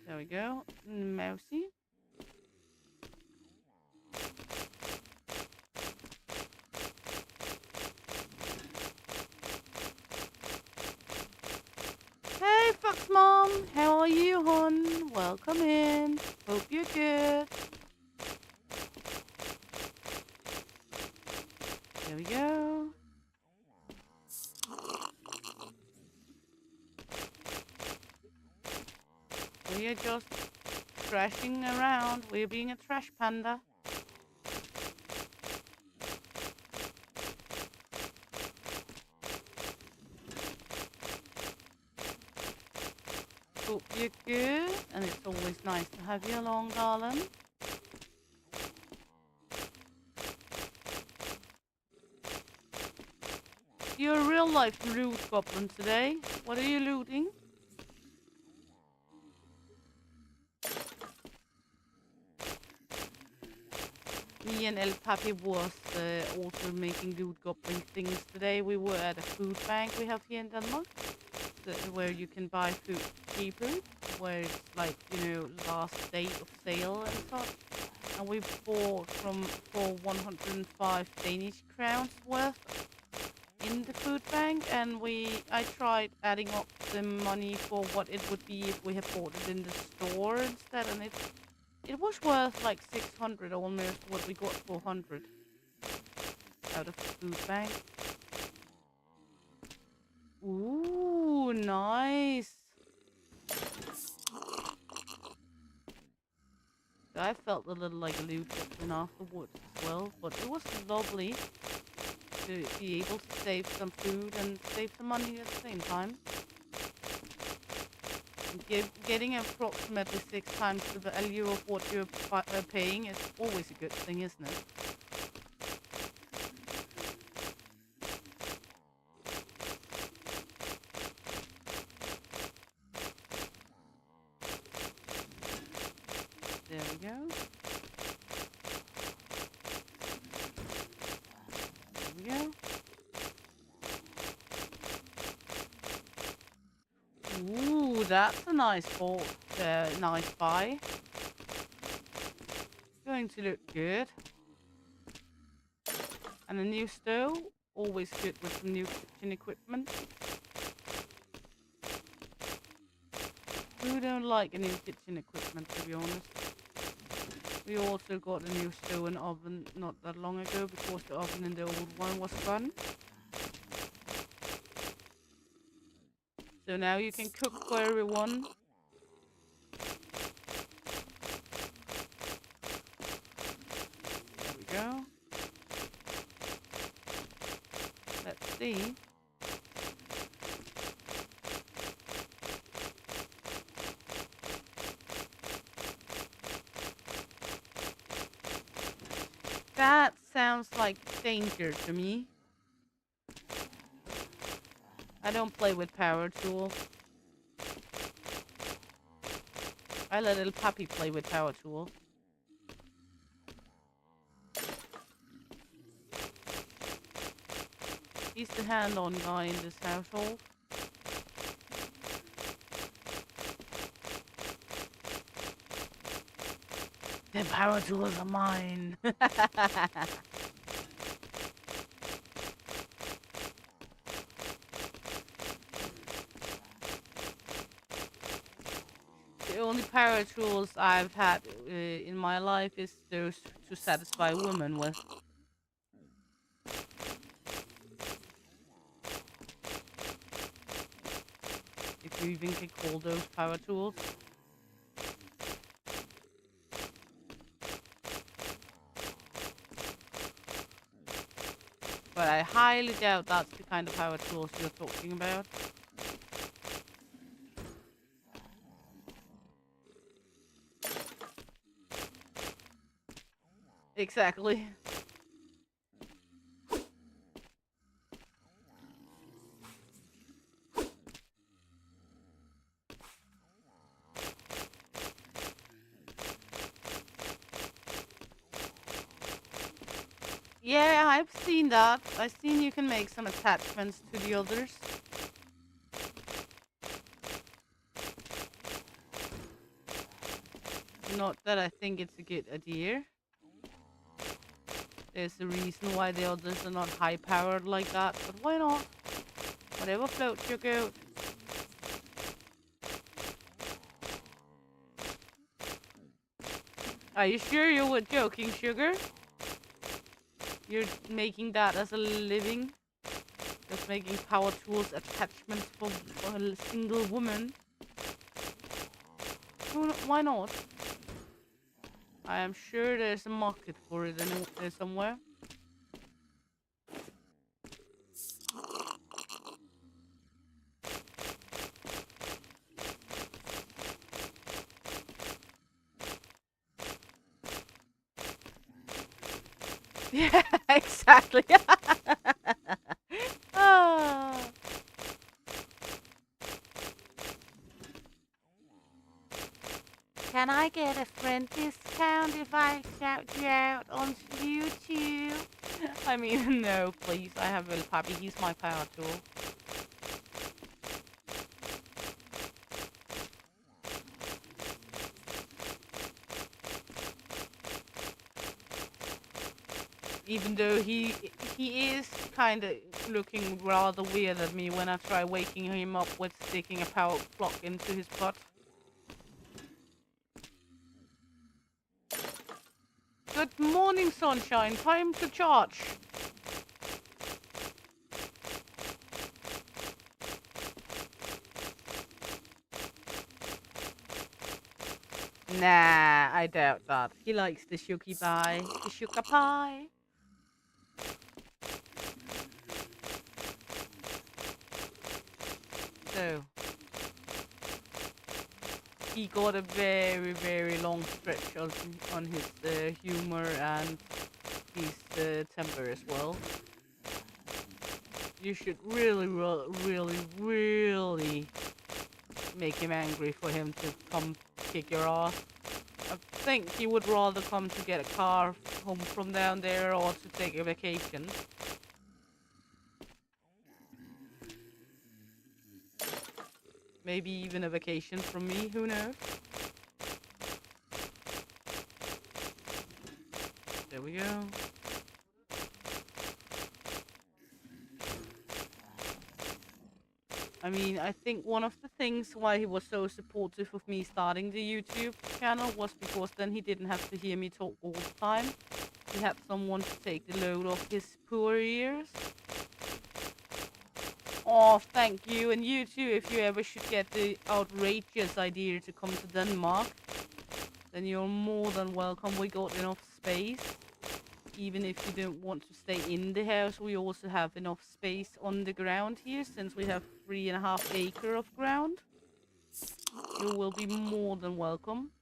There we go, mousy. Hey, Fox Mom, how are you, hon? Welcome in. Hope you're good. There we go. We are just trashing around. We're being a trash panda. Hope you're good, and it's always nice to have you along, darling. You're a real life loot goblin today. What are you looting? Me and El Papi was also making loot goblin things today. We were at a food bank we have here in Denmark, where you can buy food cheaper, where it's like, you know, last date of sale and such. And we bought for 105 Danish crowns worth in the food bank, and I tried adding up the money for what it would be if we had bought it in the store instead, and it was worth like 600 almost what we got for 100 out of the food bank. Ooh, nice. I felt a little like a loot in afterwards as well, but it was lovely to be able to save some food and save some money at the same time. And getting approximately 6 times the value of what you're paying is always a good thing, isn't it? There we go. There we go. Ooh, that's a nice nice buy. Going to look good. And a new stove, always good with some new kitchen equipment. Who don't like a new kitchen equipment, to be honest? We also got a new stove and oven not that long ago because the oven in the old one was gone. So now you can cook for everyone. There we go. Let's see. That sounds like danger to me. I don't play with power tools. I let little puppy play with power tools. He's the hand-on guy in this household. The power tools are mine. The only power tools I've had in my life is those to satisfy women with. If you even can call those power tools. But I highly doubt that's the kind of power tools you're talking about. Exactly. Yeah, I've seen that. I've seen you can make some attachments to the others. Not that I think it's a good idea. There's a reason why the others are not high powered like that, but why not? Whatever floats your goat. Are you sure you were joking, Sugar? You're making that as a living? Just making power tools attachments for a single woman? Why not? I am sure there's a market for it somewhere. Yeah, exactly. Ah. Can I get a friend discount if I shout you out on YouTube? I mean, no, please. I have a little puppy. He's my power tool. Even though he is kind of looking rather weird at me when I try waking him up with sticking a power plug into his butt. Good morning, sunshine. Time to charge. Nah, I doubt that. He likes the shuki pie. The shuka pie. So, he got a very, very long stretch on his humor and his temper as well. You should really, really, really make him angry for him to come kick your ass. I think he would rather come to get a car home from down there or to take a vacation. Maybe even a vacation from me, who knows? There we go. I mean, I think one of the things why he was so supportive of me starting the YouTube channel was because then he didn't have to hear me talk all the time. He had someone to take the load off his poor ears. Oh, thank you. And you too, if you ever should get the outrageous idea to come to Denmark, then you're more than welcome. We got enough space. Even if you don't want to stay in the house, we also have enough space on the ground here, since we have 3.5 acres of ground. You will be more than welcome.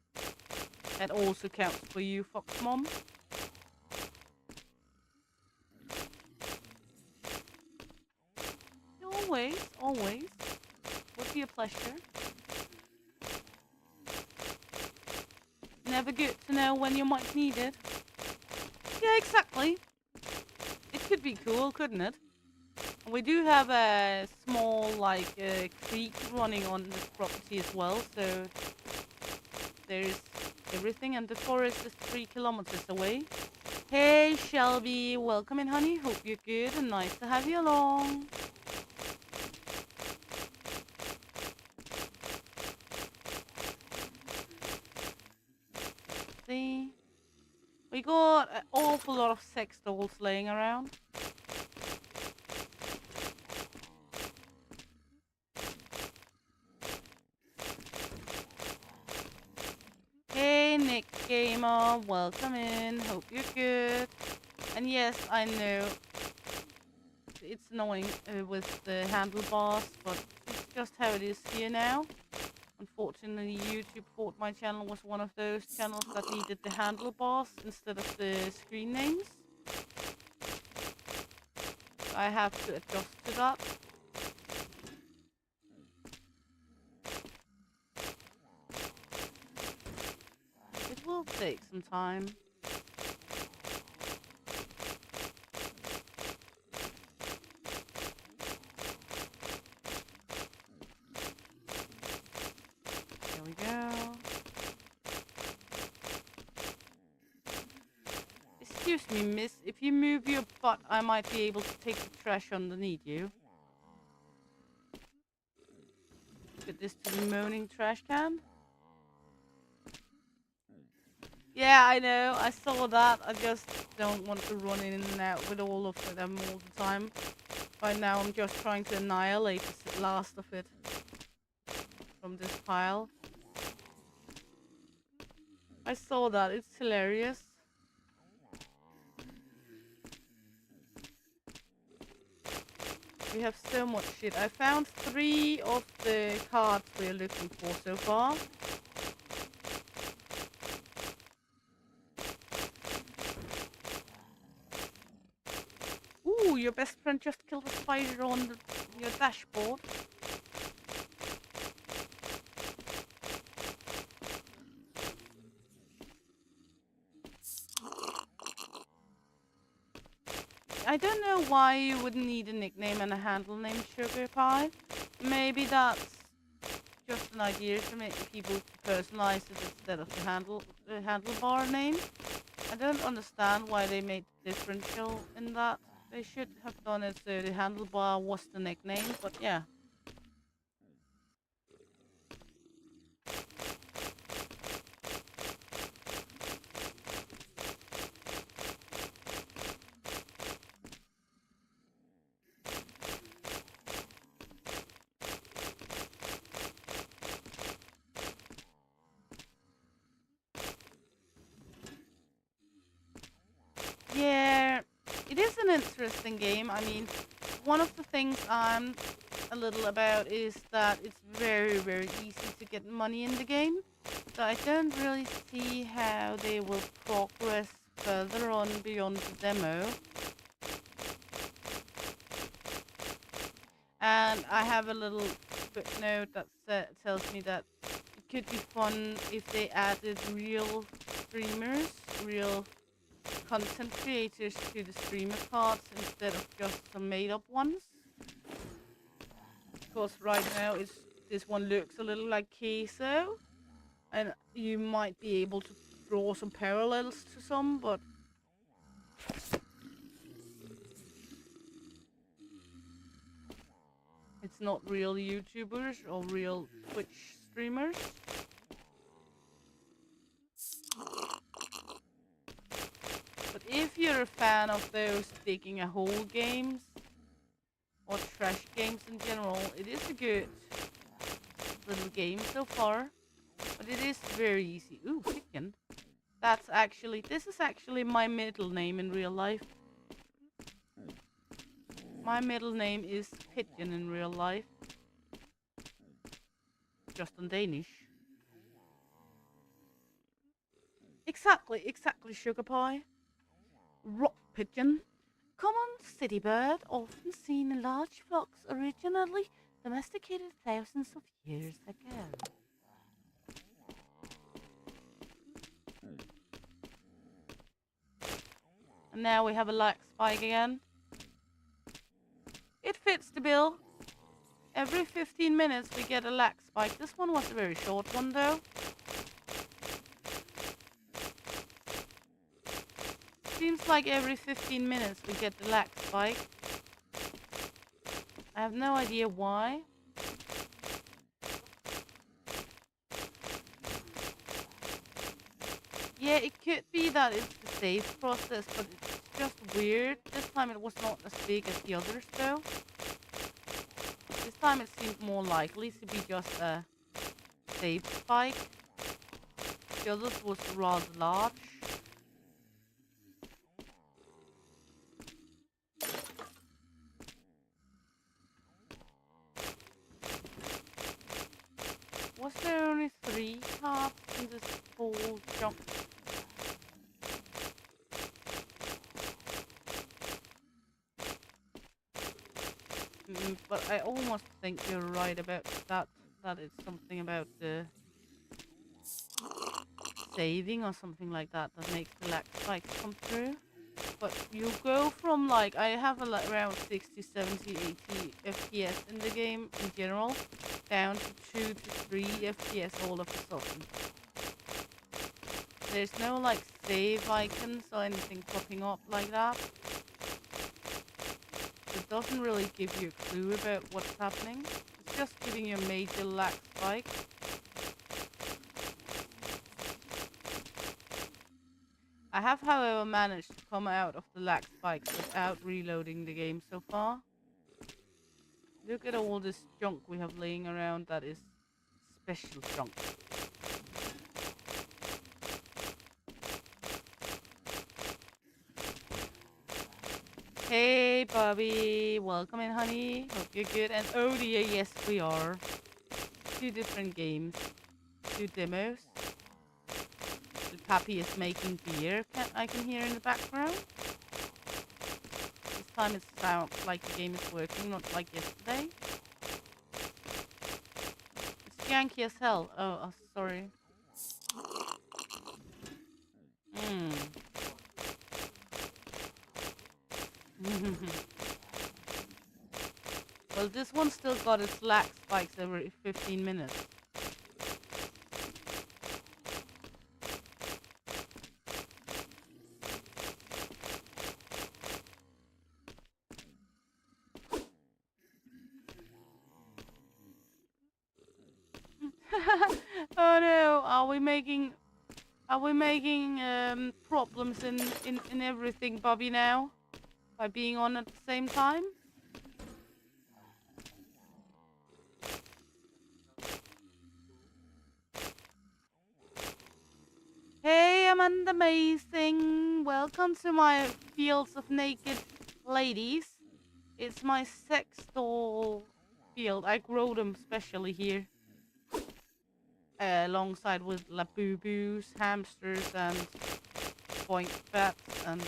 That also counts for you, Fox Mom. Always, always. Would be a pleasure. Never good to know when you might need it. Yeah, exactly. It could be cool, couldn't it? We do have a small, creek running on this property as well, so there's everything, and the forest is 3 kilometers away. Hey, Shelby, welcome in, honey. Hope you're good and nice to have you along. See? We got an awful lot of sex dolls laying around. Hey, Nick Gamer, welcome in. Hope you're good. And yes, I know it's annoying with the handlebars, but it's just how it is here now. Unfortunately, YouTube thought my channel was one of those channels that needed the handlebars instead of the screen names. I have to adjust to that. It will take some time. There we go. Excuse me, miss. If you move your butt, I might be able to take the trash underneath you. Get this to the moaning trash can. Yeah, I know. I saw that. I just don't want to run in and out with all of them all the time. Right now, I'm just trying to annihilate the last of it from this pile. I saw that. It's hilarious. We have so much shit. I found 3 of the cards we're looking for so far. Ooh, your best friend just killed a spider on your dashboard. I don't know why you wouldn't need a nickname and a handle name, Sugar Pie. Maybe that's just an idea to make people personalize it instead of the handlebar name. I don't understand why they made the differential in that. They should have done it so the handlebar was the nickname, but yeah. an interesting game. I mean, one of the things I'm a little about is that it's very, very easy to get money in the game. So I don't really see how they will progress further on beyond the demo. And I have a little footnote that tells me that it could be fun if they added real streamers, real content creators to the streamer cards instead of just some made-up ones. Because right now this one looks a little like queso, and you might be able to draw some parallels to some, but it's not real YouTubers or real Twitch streamers. But if you're a fan of those digging a hole games, or trash games in general, it is a good little game so far. But it is very easy. Ooh, chicken. This is actually my middle name in real life. My middle name is Pigeon in real life. Just in Danish. Exactly, sugar pie. Rock pigeon. Common city bird, often seen in large flocks, originally domesticated thousands of years ago. And now we have a lag spike again. It fits the bill. Every 15 minutes we get a lag spike. This one was a very short one though. Seems like every 15 minutes we get the lag spike. I have no idea why. Yeah, it could be that it's the save process, but it's just weird. This time it was not as big as the others though. This time it seemed more likely to be just a save spike. The others was rather large. Was there only 3 cards in this whole jump? But I almost think you're right about that. That it's something about the saving or something like that that makes the lag spikes come through. But you go from like, I have around 60, 70, 80 FPS in the game in general, down to 2 to 3 FPS all of a sudden. There's no like save icons or anything popping up like that. It doesn't really give you a clue about what's happening. It's just giving you a major lag spike. I have, however, managed to come out of the lag spikes without reloading the game so far. Look at all this junk we have laying around that is special junk. Hey, Bobby. Welcome in, honey. Hope you're good. And oh dear, yes, we are. 2 different games. 2 demos. The puppy is making beer, I can hear in the background. This time it sounds like the game is working, not like yesterday. It's janky as hell. Oh, sorry. Well, this one still got its lag spikes every 15 minutes. Oh no, are we making problems in everything, Bobby, now? By being on at the same time? Hey, Amanda Amazing! Welcome to my Fields of Naked ladies. It's my sex doll field. I grow them specially here. Alongside with labubus, hamsters, and point bats, and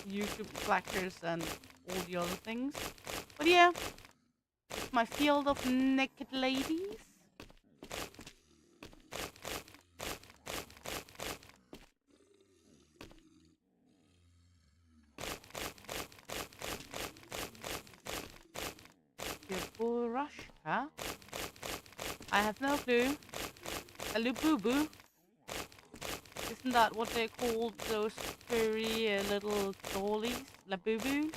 YouTube clackers, and all the other things. But yeah, it's my field of naked ladies. Brush, huh? I have no clue. A lububu? Isn't that what they call those furry little dollies? Labubu?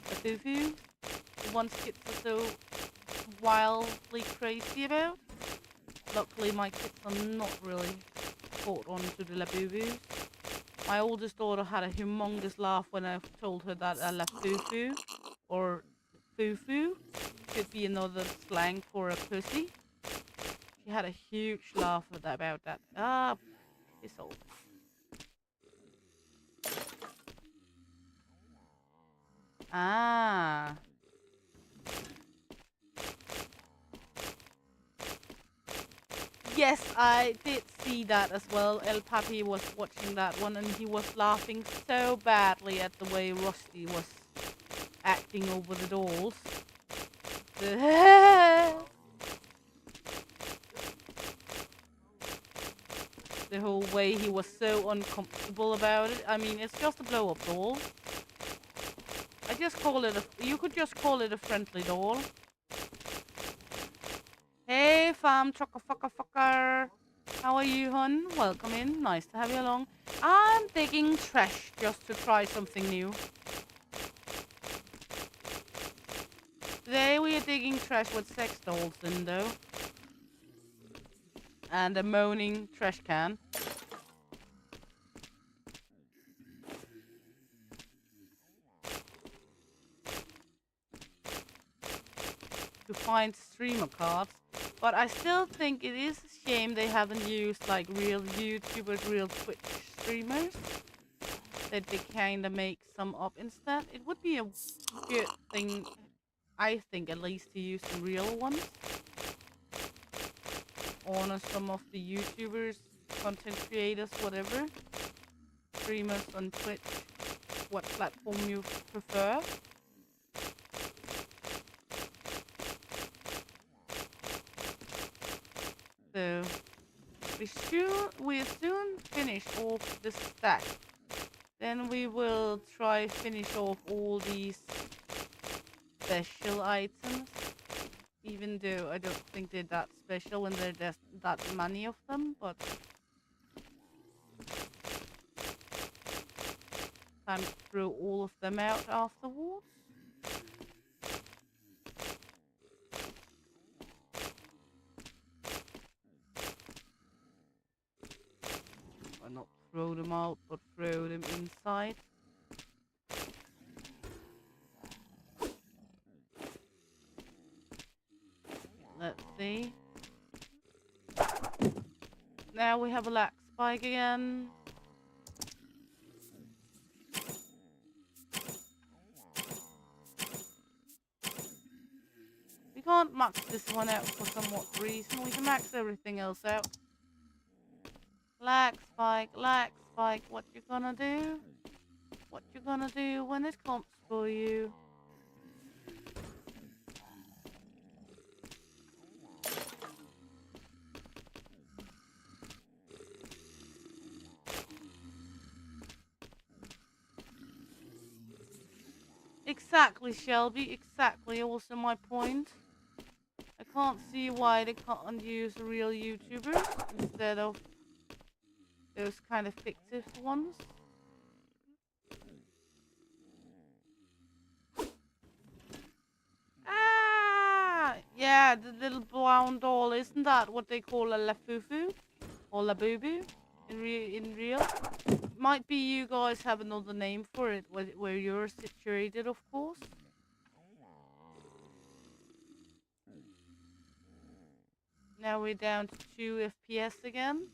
Labubu? The ones kids are so wildly crazy about? Luckily, my kids are not really caught on to the labubus. My oldest daughter had a humongous laugh when I told her that a lafufu, or fufu, could be another slang for a pussy. She had a huge laugh about that. Ah, piss off. Ah. Yes, I did see that as well. El Papi was watching that one and he was laughing so badly at the way Rusty was acting over the dolls. The whole way he was so uncomfortable about it. I mean, it's just a blow-up doll. I just call it you could just call it a friendly doll. Hey, fam, fucker. How are you, hun? Welcome in. Nice to have you along. I'm digging trash just to try something new. Today we are digging trash with sex dolls in, though. And a moaning trash can. To find streamer cards. But I still think it is a shame they haven't used like real YouTubers, real Twitch streamers. That they kind of make some up instead. It would be a good thing, I think, at least to use the real ones. Honor some of the YouTubers, content creators, whatever. Streamers on Twitch. What platform you prefer. So we soon finish off the stack. Then we will try finish off all these special items. Even though I don't think they're that special when there's just that many of them, but time to throw all of them out afterwards. Or not throw them out, but throw them inside. Let's see. Now we have a lax spike again. We can't max this one out for somewhat reason. We can max everything else out. Lax spike, what you gonna do? What you gonna do when it comes for you? Exactly, Shelby. Exactly. Also my point. I can't see why they can't use real YouTubers instead of those kind of fictive ones. Ah! Yeah, the little brown doll. Isn't that what they call a lafufu? Or labubu? In real? Might be you guys have another name for it where you're situated, of course. Now we're down to 2 FPS again.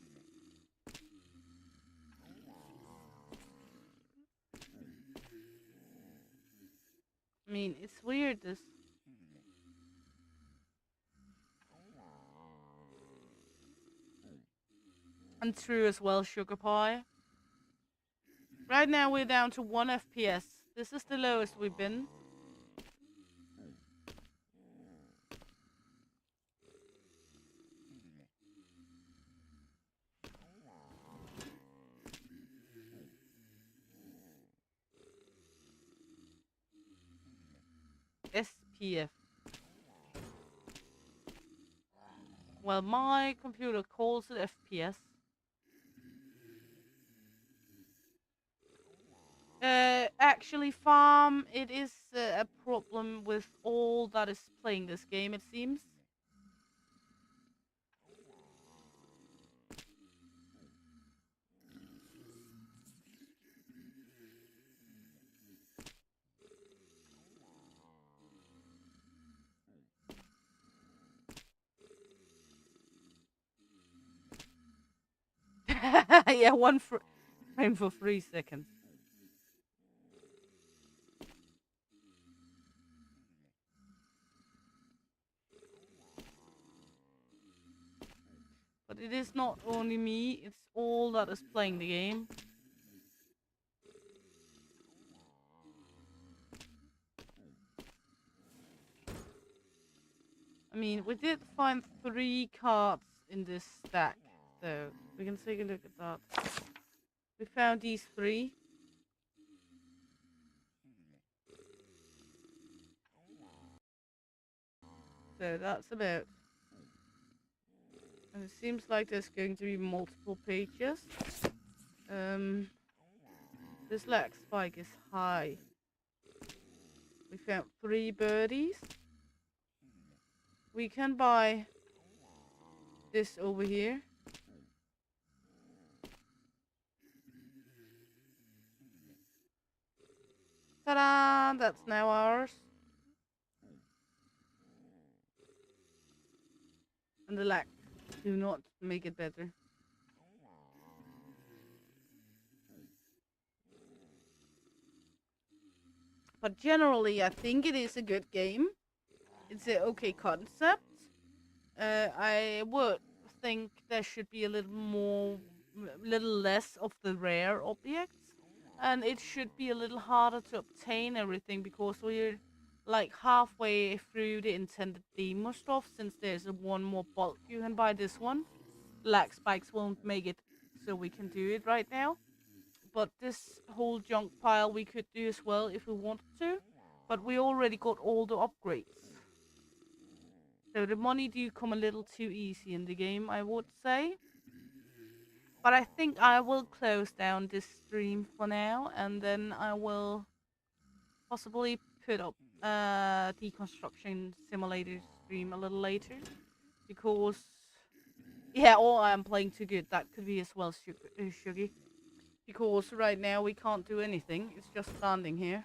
I mean, it's weird, this. And true as well, Sugar Pie. Right now we're down to 1 FPS. This is the lowest we've been. SPF. Well, my computer calls it FPS. Actually, farm, it is a problem with all that is playing this game, it seems. Yeah, one frame for 3 seconds. But it is not only me, it's all that is playing the game. I mean, we did find 3 cards in this stack, so we can take a look at that. We found these 3. So that's about. And it seems like there's going to be multiple pages. This lag spike is high. We found 3 birdies. We can buy this over here. Ta-da! That's now ours. And the lag do not make it better. But generally, I think it is a good game. It's an okay concept. I would think there should be a little less of the rare objects. And it should be a little harder to obtain everything because we're like halfway through the intended demo stuff since there's one more bulk you can buy this one. Lag spikes won't make it so we can do it right now. But this whole junk pile we could do as well if we wanted to. But we already got all the upgrades. So the money do come a little too easy in the game, I would say. But I think I will close down this stream for now, and then I will possibly put up a deconstruction simulator stream a little later. Because, yeah, or I'm playing too good. That could be as well, Shuggy. Because right now we can't do anything. It's just standing here.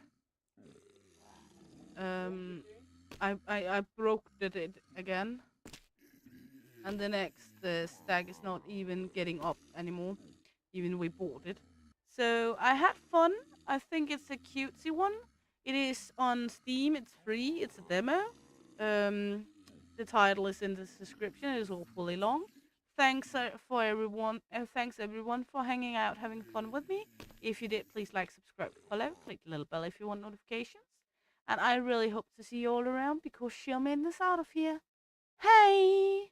I broke it again. And the next stack is not even getting up anymore. Even we bought it. So I had fun. I think it's a cutesy one. It is on Steam. It's free. It's a demo. The title is in the description. It is awfully long. Thanks for everyone. Thanks everyone for hanging out, having fun with me. If you did, please like, subscribe, follow, click the little bell if you want notifications. And I really hope to see you all around because she'll make this out of here. Hey!